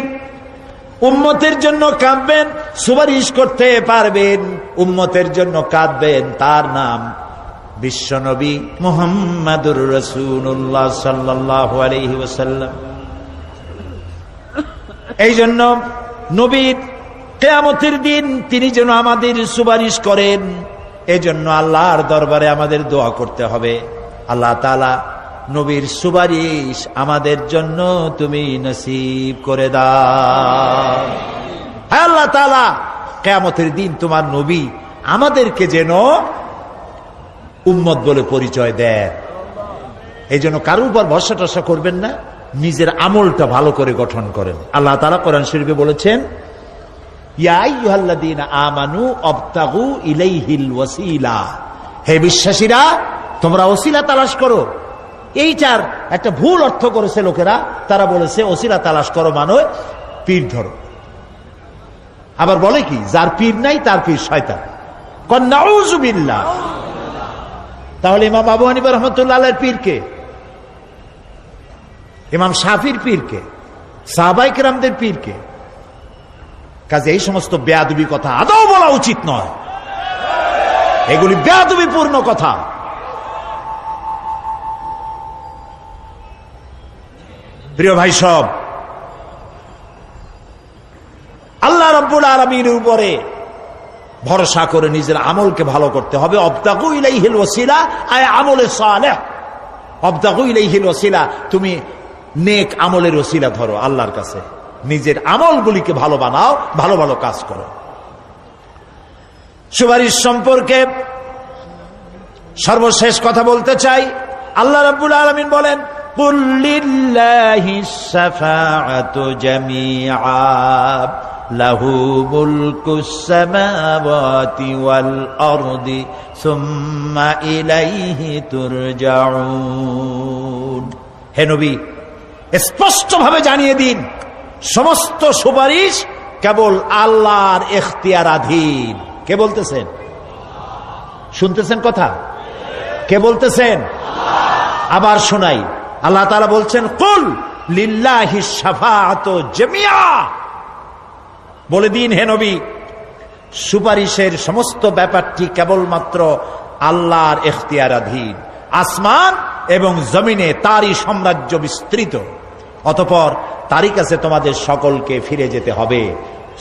উম্মতের জন্য কাঁদবেন, সুপারিশ করতে পারবেন, উম্মতের জন্য কাঁদবেন, তার নাম বিশ্বনবী মুহাম্মাদুর রাসূলুল্লাহ সাল্লাল্লাহু আলাইহি ওয়াসাল্লাম। এই জন্য নবীর কিয়ামতের দিন তিনি যেন আমাদের সুপারিশ করেন, এজন্য আল্লাহর দরবারে আমাদের দোয়া করতে হবে, আল্লাহ তাআলা নবীর সুপারিশ আমাদের জন্য তুমি নসিব করে দাও। হে আল্লাহ তাআলা, কিয়ামতের দিন তোমার নবী আমাদেরকে যেন উম্মত বলে পরিচয় দেন। এই জন্য কারোর উপর ভরসা টরসা করবেন না, নিজের আমলটা ভালো করে গঠন করেন। আল্লাহ তাআলা কোরআন শরীফে বলেছেন, ইয়া আইয়ুহাল্লাযীনা আমানু আবতাগু ইলাইহিল ওয়াসিলা। হে বিশ্বাসীরা, তোমরা ওসিলা তালাশ করো। এইটার একটা ভুল অর্থ করেছে লোকেরা, তারা বলেছে ওসিলা তালাশ করো মানে পীর ধরো। আবার বলে কি, যার পীর নাই তার পীর শয়তান। নাউযু বিল্লাহ। তাহলে ইমাম আবু হানিফা রাহমাতুল্লাহ আলাইহির পীর কে? ইমাম শাফির পীর কে? সাহাবায়ে কেরামদের পীর কে? কাজে এই সমস্ত বেয়াদবি কথা আদৌ বলা উচিত নয়। এগুলি বেয়াদবিপূর্ণ কথা। প্রিয় ভাই সব, আল্লাহ রাব্বুল আলামিনের উপরে ভরসা করে নিজের আমলকে ভালো করতে হবে। অবতাগু ইলাইহিল ওয়াসিলা আয় আমলে সালেহ। অবতাগু ইলাইহিল ওয়াসিলা, তুমি নেক আমলের ওসিলা ধরো আল্লাহর কাছে, নিজের আমলগুলিকে ভালো বানাও, ভালো ভালো কাজ করো। সুপারিশ সম্পর্কে সর্বশেষ কথা বলতে চাই। আল্লাহ রাব্বুল আলামিন বলেন, কুল লিল্লাহিস শাফাআতু জামিআ লাহু মুলকুস সামাওয়াতি ওয়াল আরদি সুম্মা ইলাইহি তুরজাউন। হে নবী, স্পষ্টভাবে জানিয়ে দিন, সমস্ত সুপারিশ কেবল আল্লাহর এখতিয়ারাধীন। কে বলতেছেন? শুনতেছেন কথা? কে বলতেছেন? আবার শোনাই। আল্লাহ তাআলা বলছেন, কুল লিল্লাহিস শাফাআতু জামিআ। বলে দিন হে নবী, সুপারিশের সমস্ত ব্যাপারটি কেবলমাত্র আল্লাহর এখতিয়ারাধীন। আসমান এবং জমিনে তারই সাম্রাজ্য বিস্তৃত। অতঃপর তারই কাছে তোমাদের সকলকে ফিরে যেতে হবে।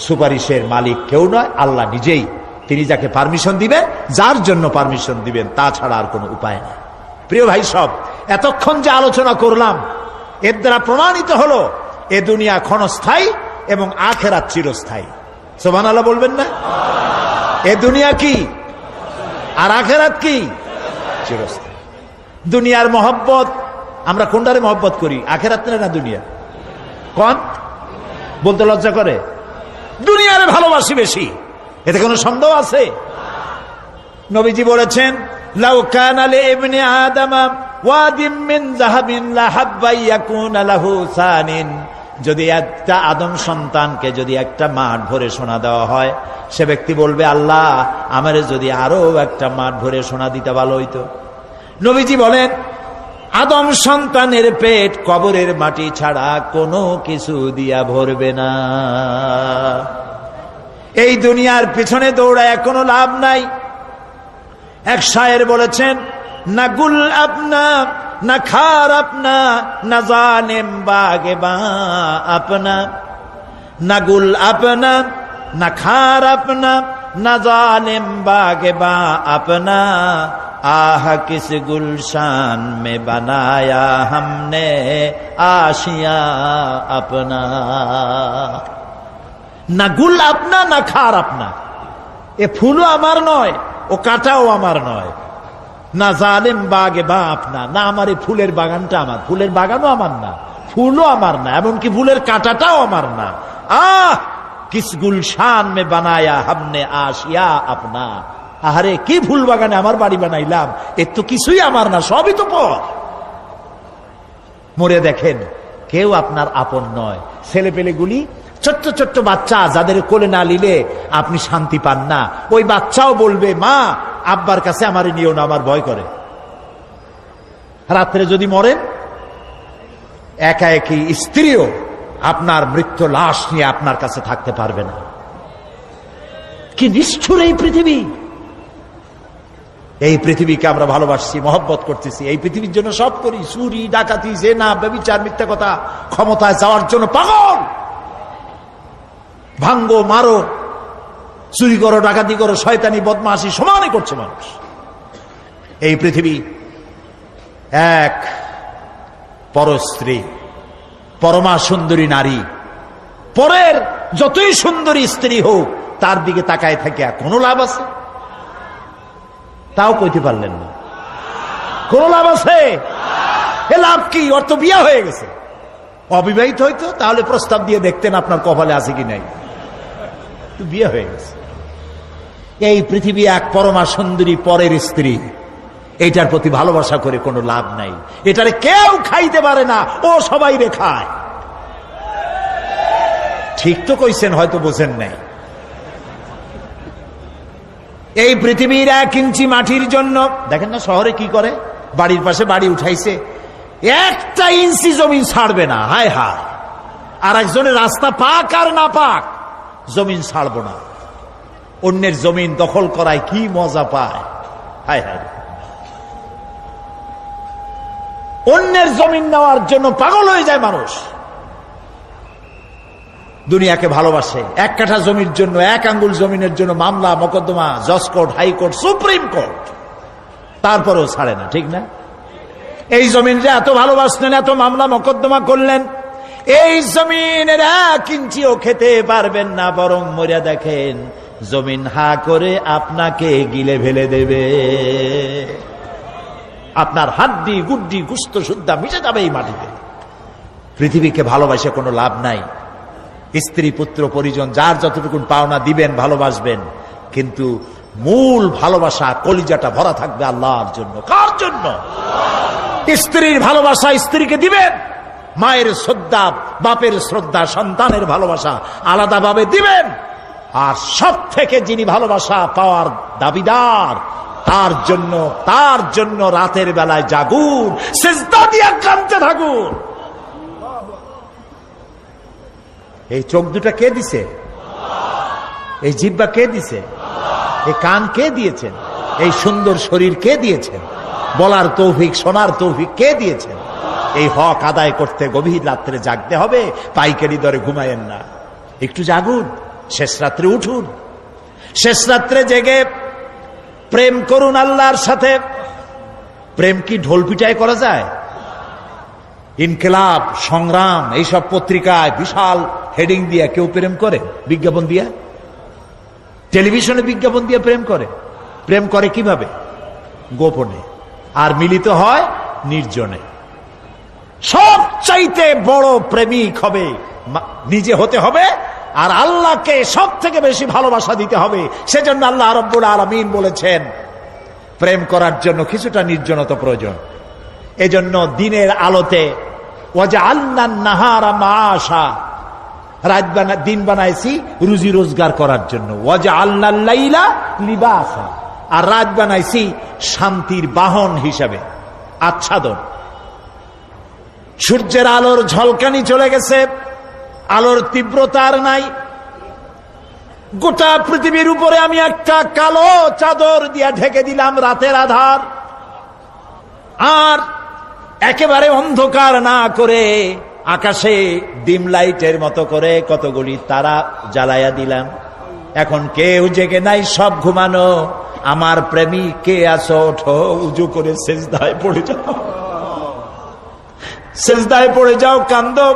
সুপারিশের মালিক কেউ নয়, আল্লাহ নিজেই। তিনি যাকে পারমিশন দিবেন, যার জন্য পারমিশন দিবেন, তাছাড়া আর কোনো উপায় নেই। প্রিয় ভাই সব, এতক্ষণ যে আলোচনা করলাম এর দ্বারা প্রমাণিত হলো এ দুনিয়া ক্ষণস্থায়ী এবং আখিরাত চিরস্থায়ী। সুবহানাল্লাহ বলবেন না? এ দুনিয়া কি আর আখিরাত কি? চিরস্থায়ী। দুনিয়ার মহব্বত আমরা কোনটারে মহব্বত করি, আখিরাত না দুনিয়া? কোন বলতে লজ্জা করে? দুনিয়ারে ভালোবাসি বেশি, এতে কোনো সন্দেহ আছে? নবীজি বলেছেন, লাউ কানা লিইবনি আদম ওয়াদিম মিন যাহাবিন লাহাব্বা ইয়াকুনা লাহু সানিন, যদি একটা আদম সন্তানকে যদি একটা মাঠ ভরে সোনা দেওয়া হয়, সে ব্যক্তি বলবে, আল্লাহ আমারে যদি আরো একটা মাঠ ভরে সোনা দিতে ভালো হইতো। নবীজি বলেন, আদম সন্তানের পেট কবরের মাটি ছাড়া কোনো কিছু দিয়া ভরবে না। এই দুনিয়ার পিছনে দৌড়ায় কোনো লাভ নাই। এক শায়ের বলেছেন, না গুল আপনা না খার আপনা না জানেম বাগে বা আপনা, না গুল আপনা না খার আপনা না জানেম বাগে বা আপনা, আহ কিস গুলশান মে বানায়া हमने आशिया अपना। না গুল আপনা না খার আপনা, এ ফুলও আমার নয়, ও কাটাও আমার নয়। না জালেম বাগে বা আপনা, না আমার এই ফুলের বাগানটা আমার, ফুলের বাগানও আমার না, ফুলও আমার না, এমনকি ফুলের কাঁটাটাও আমার না। আহ কিস গুলশান মে বানায়া हमने आशिया अपना, আরে কি ফুল বাগানে আমার বাড়ি বানাইলাম, এর তো কিছুই আমার না, সবই তো পর। মরে দেখেন কেউ আপনার আপন নয়। ছেলে পেলেগুলি, ছোট্ট ছোট্ট বাচ্চা যাদের কোলে না নিলে আপনি শান্তি পান না, ওই বাচ্চাও বলবে, মা আব্বার কাছে আমার নিও না, আমার ভয় করে। রাত্রে যদি মরেন, একা একই স্ত্রীও আপনার মৃত্যু লাশ নিয়ে আপনার কাছে থাকতে পারবে না। কি নিষ্ঠুর এই পৃথিবী! এই পৃথিবীকে আমরা ভালোবাসছি, মহব্বত করতেছি, এই পৃথিবীর জন্য সব করি, চুরি ডাকাতি জেনা ব্যভিচার মিথ্যা কথা, ক্ষমতায় যাওয়ার জন্য পাগল। ভাঙ্গো মারো, চুরি করো, ডাকাতি করো, শয়তানি বদমাশি সমানে করছে মানুষ। এই পৃথিবী এক পরস্ত্রী, পরমা সুন্দরী নারী, পরের যতই সুন্দরী স্ত্রী হোক তার দিকে তাকায় থাকে কোনো লাভ আছে? তাও কইতে পারলেন না। কোন লাভ আছে? এ লাভ কি? ওর তো বিয়ে হয়ে গেছে। অবিবাহিত হইতো তাহলে প্রস্তাব দিয়ে দেখতেন আপনার কপালে আছে কি নাই, বিয়ে হয়ে গেছে। এই পৃথিবী এক পরমা সুন্দরী পরের স্ত্রী, এইটার প্রতি ভালোবাসা করে কোনো লাভ নাই। এটারে কেউ খাইতে পারে না, ও সবাই রে খায়। ঠিক তো কইছেন, হয়তো বোঝেন নাই। এই পৃথিবীর 1 ইঞ্চি মাটির জন্য দেখেন না শহরে কি করে, বাড়ির পাশে বাড়ি উঠাইছে, 1 ইঞ্চি জমি ছাড়বে না। হায় হায়! আর একজনের রাস্তা পাক আর না পাক, জমিন ছাড়বো না। অন্যের জমিন দখল করায় কি মজা পায়! হায় হায়! অন্যের জমিন নেওয়ার জন্য পাগল হয়ে যায় মানুষ। দুনিয়াকে ভালোবাসে, 1 কাঠা জমির জন্য, 1 আঙ্গুল জমিনের জন্য মামলা মোকদ্দমা, জজ কোর্ট, হাইকোর্ট, সুপ্রিম কোর্ট, তারপরেও ছাড়ে না। ঠিক না? এই জমিনটা এত ভালোবাসলেন, এত মামলা মোকদ্দমা করলেন, এই জমিনের 1 ইঞ্চিও খেতে পারবেন না, বরং মরিয়া দেখেন জমিন হা করে আপনাকে গিলে ফেলে দেবে। আপনার হাড্ডি গুড্ডি গুস্ত সুদ্ধা মিশে যাবে এই মাটিতে। পৃথিবীকে ভালোবাসে কোনো লাভ নাই। স্ত্রী পুত্র পরিজন যার যতটুকু পাওনা দিবেন, ভালোবাসবেন, কিন্তু মূল ভালোবাসা কলিজাটা ভরা থাকবে আল্লাহর জন্য। কার জন্য? স্ত্রীর ভালোবাসা স্ত্রীকে দিবেন, মায়ের শ্রদ্ধা, বাপের শ্রদ্ধা, সন্তানের ভালোবাসা আলাদাভাবে দিবেন। আর সব থেকে যিনি ভালোবাসা পাওয়ার দাবিদার, তার জন্য রাতের বেলায় জাগুন, সিজদা দিয়ে কাঁদতে থাকুন। এই চোখ দুটা কে দিছে? এই জিহ্বা কে দিছে? এই কান কে দিয়েছেন? এই সুন্দর শরীর কে দিয়েছেন? বলার তৌফিক, শোনার তৌফিক কে দিয়েছেন? এই হক আদায় করতে গভীর রাত্রে জাগতে হবে, পাইকারি দরে ঘুমায়েন না, একটু জাগুন, শেষ রাত্রে উঠুন, শেষ রাত্রে জেগে প্রেম করুন আল্লাহর সাথে। প্রেম কি ঢোল পিটায় করা যায়? ইনকিলাব, সংগ্রাম, এইসব পত্রিকায় বিশাল হেডিং দিয়ে কেউ প্রেম করে? বিজ্ঞাপন দিয়ে, টেলিভিশনে বিজ্ঞাপন দিয়ে প্রেম করে। প্রেম করে কিভাবে? গোপনে, আর মিলিত হয় নির্জনে। সবচাইতে বড় প্রেমিক হবে নিজে হতে হবে, আর আল্লাহকে সব থেকে বেশি ভালোবাসা দিতে হবে। সেজন্য আল্লাহ রাব্বুল আলামিন বলেছেন প্রেম করার জন্য কিছুটা নির্জনতা প্রয়োজন। এজন্য দিনের আলোতে ওয়াজআলনান নাহারা মাআশা, দিন বানাইছি রুজি রোজগার করার জন্য। ওয়াজআলনাল লাইলা লিবাসা, আর রাত বানাইছি শান্তির বাহন হিসাবে, আচ্ছাদন। সূর্যের আলোর ঝলকানি চলে গেছে, আলোর তীব্রতা আর নাই। গোটা পৃথিবীর উপরে আমি একটা কালো চাদর দিয়া ঢেকে দিলাম রাতের আধার, আর একেবারে অন্ধকার না করে আকাশে ডিম লাইটের মতো করে কতগুলি তারা জ্বালায়া দিলাম। এখন কেউ জেগে নাই, সব ঘুমানো। আমার প্রেমিক কে আছো? ওঠো, উজু করে সেজদায় পড়ে যাও, সেজদায় পড়ে যাও, কান্দো,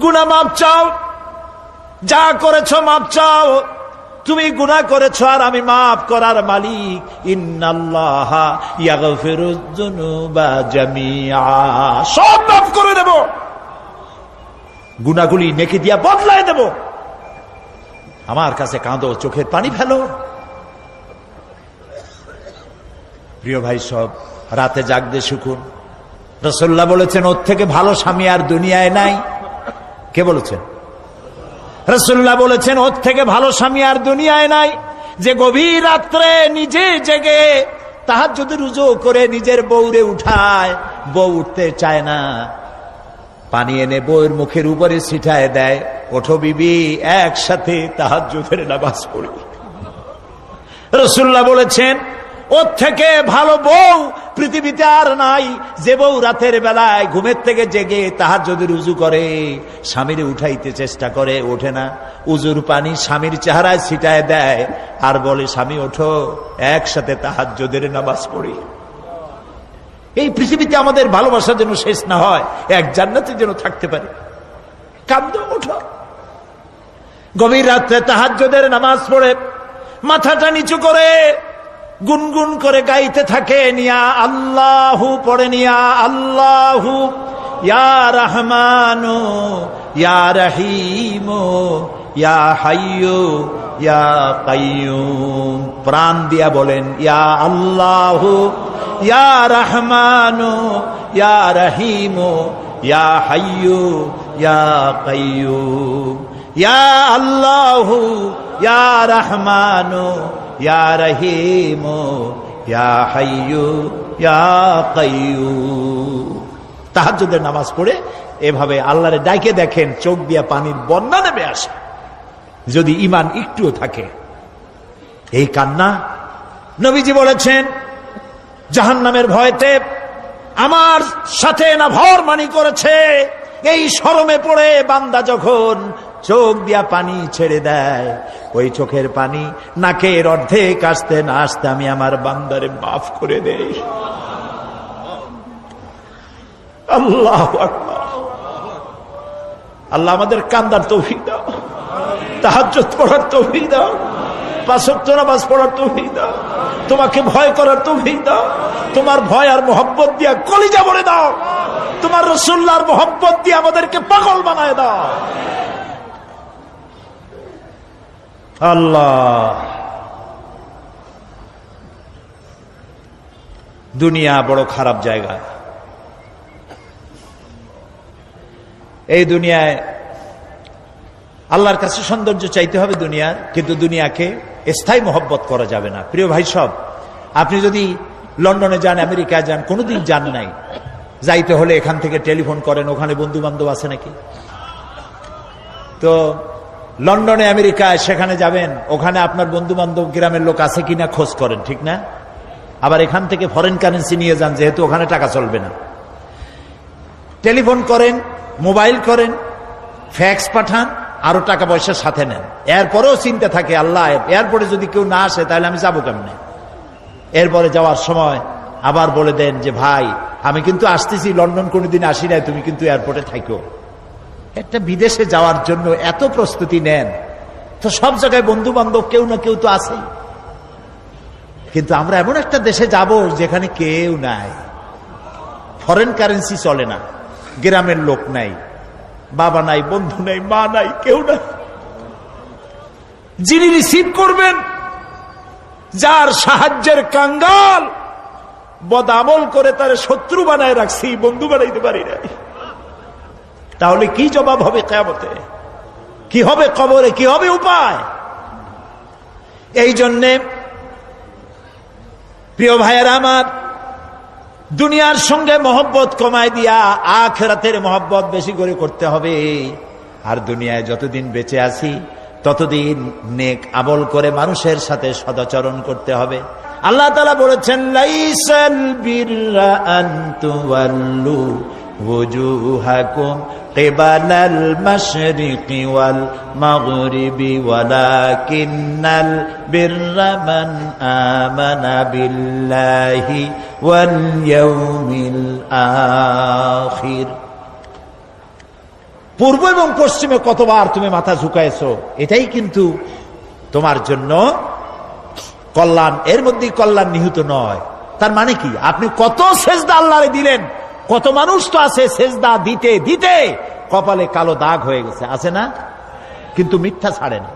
গুনাহ মাপ চাও, যা করেছো মাপ চাও। তুমি গুনাহ করেছো আর আমি মাফ করার মালিক। ইন্নাল্লাহা ইয়াগফিরুয যুনুবা জামিআ, সব মাফ করে দেব, গুনাহগুলি নেকি দিয়া বদলায় দেব। আমার কাছে কাঁদো, চোখের পানি ফেলো। প্রিয় ভাই, সব রাতে জাগতে শিখুন। রাসূলুল্লাহ বলেছেন ওর থেকে ভালো স্বামী আর দুনিয়ায় নাই। কে বলেছেন? রাসূলুল্লাহ বলেছেন ওর থেকে ভালো স্বামী আর দুনিয়ায় নাই, যে গভীর রাত্রে নিজে জেগে তাহাজ্জুদের রুজু করে নিজের বউরে উঠায়। বউ উঠতে চায় না, পানি এনে বউয়ের মুখের উপরে ছিটায় দেয়, ওঠো বিবি, একসাথে তাহাজ্জুদের নামাজ পড়ি। রাসূলুল্লাহ বলেছেন ওর থেকে ভালো বউ পৃথিবীতে আর নাই, যে বউ রাতের বেলায় ঘুমের থেকে জেগে তাহাজ্জুদের উযু করে, স্বামীরে উঠাইতে চেষ্টা করে, ওঠে না, উযুর পানি স্বামীর চেহারায় ছিটায় দেয় আর বলে স্বামী ওঠো, একসাথে তাহাজ্জুদের নামাজ পড়ি। এই পৃথিবীতে আমাদের ভালোবাসা যেন শেষ না হয়, এক জান্নাতে যেন থাকতে পারে। কাঁদো, ওঠো, গভীর রাত্রে তাহাজ্জুদের নামাজ পড়ে মাথাটা নিচু করে গুনগুন করে গাইতে থাকে, নিয়া আল্লাহু পড়ে, নিয়া আল্লাহু ইয়া রহমানু ইয়া রহিমু ইয়া হাইয়ু ইয়া কাইয়ুম। প্রাণ দিয়া বলেন ইয়া আল্লাহু ইয়া রহমানু ইয়া রহিমু ইয়া হাইয়ু ইয়া কাইয়ুম। ইয়া আল্লাহু ইয়া রহমানু ইয়া রহিমু ইয়া হাইয়ু ইয়া কাইয়ুম। তাহাজ্জুদের নামাজ পড়ে এভাবে আল্লাহরে ডাকে দেখেন, চোখ দিয়া পানির বন্যা নেমে আসে যদি ঈমান একটুও থাকে। এই কান্না, নবীজি বলেছেন জাহান্নামের ভয়তে আমার সাথে না ভরমানি করেছে। এই শরমে পড়ে বান্দা যখন চোখ দিয়া পানি ছেড়ে দেয়, ওই চোখের পানি নাকের অর্ধেক আসতে না আসতে আমি আমার বান্দারে মাফ করে দেই। আল্লাহু আকবার। আল্লাহ আমাদের কান্দার তৌফিক দাও, তাহাজ্জুদ পড়ার তৌফিক দাও, পাঁচ ওয়াক্ত নামাজ পড়ার তৌফিক দাও, তোমাকে ভয় করার তৌফিক দাও, তোমার ভয় আর মোহব্বত দিয়া কলিজা ভরে দাও, তোমার রাসূলুল্লাহর মোহব্বত দিয়ে আমাদেরকে পাগল বানায় দাও। আল্লাহ, দুনিয়া বড় খারাপ জায়গা। এই দুনিয়ায় আল্লাহর কাছে সৌন্দর্য চাইতে হবে দুনিয়ার, কিন্তু দুনিয়াকে স্থায়ী মোহব্বত করা যাবে না। প্রিয় ভাই সব, আপনি যদি লন্ডনে যান, আমেরিকায় যান, কোনোদিন যান নাই, যাইতে হলে এখান থেকে টেলিফোন করেন, ওখানে বন্ধু বান্ধব আছে নাকি? তো লন্ডনে আমেরিকায় সেখানে যাবেন, ওখানে আপনার বন্ধু বান্ধব গ্রামের লোক আছে কিনা খোঁজ করেন, ঠিক না? আবার এখান থেকে ফরেন কারেন্সি নিয়ে যান, যেহেতু ওখানে টাকা চলবে না। টেলিফোন করেন, মোবাইল করেন, ফ্যাক্স পাঠান, আরো টাকা পয়সার সাথে নেন। এরপরেও চিন্তা থাকে, আল্লাহ এয়ারপোর্টে যদি কেউ না আসে তাহলে আমি যাবো কেমনে। এরপরে যাওয়ার সময় আবার বলে দেন যে ভাই আমি কিন্তু আসতেছি, লন্ডন কোনোদিন আসি নাই, তুমি কিন্তু এয়ারপোর্টে থাকো। একটা বিদেশে যাওয়ার জন্য এত প্রস্তুতি নেন, তো সব জায়গায় বন্ধু বান্ধব কেউ না কেউ তো আছেই। কিন্তু আমরা এমন একটা দেশে যাব যেখানে কেউ নাই, ফরেন কারেন্সি চলে না, গ্রামের লোক নাই, বাবা নাই, বন্ধু নাই, মা নাই, কেউ নাই। যিনি রিসিভ করবেন, যার সাহায্যের কাঙ্গাল, বদামল করে তার শত্রু বানায় রাখছি, বন্ধু বানাইতে পারি নাই। তাহলে কি জবাব হবে কিয়ামতে? কি হবে কবরে? কি হবে উপায়? এই জন্যে প্রিয় ভাইয়েরা আমার, দুনিয়ার সঙ্গে মহব্বত কমায় দিয়া আখিরাতের মহব্বত বেশি করে করতে হবে। আর দুনিয়ায় যতদিন বেঁচে আছি ততদিন নেক আমল করে মানুষের সাথে সদাচরণ করতে হবে। আল্লাহ তাআলা বলেছেন, লাইসাল বিররা আন তুওয়াল্লু ওয়াজুহাকুম কিবালাল মাশরিকি ওয়াল মাগরিবি ওয়ালাকিন্নাল বিররা মান আমানা বিল্লাহি ওয়াল ইয়াউমিল আখির। পূর্ব এবং পশ্চিমে কতবার তুমি মাথা ঝুঁকাইছো, এটাই কিন্তু তোমার জন্য কল্যাণ। এর মধ্যে কল্যাণ নিহিত নয়। তার মানে কি? আপনি কত সেজদা আল্লাহরে দিলেন, কত মানুষ তো আছে সেজদা দিতে দিতে কপালে কালো দাগ হয়ে গেছে, আছে না? কিন্তু মিথ্যা ছাড়ে না।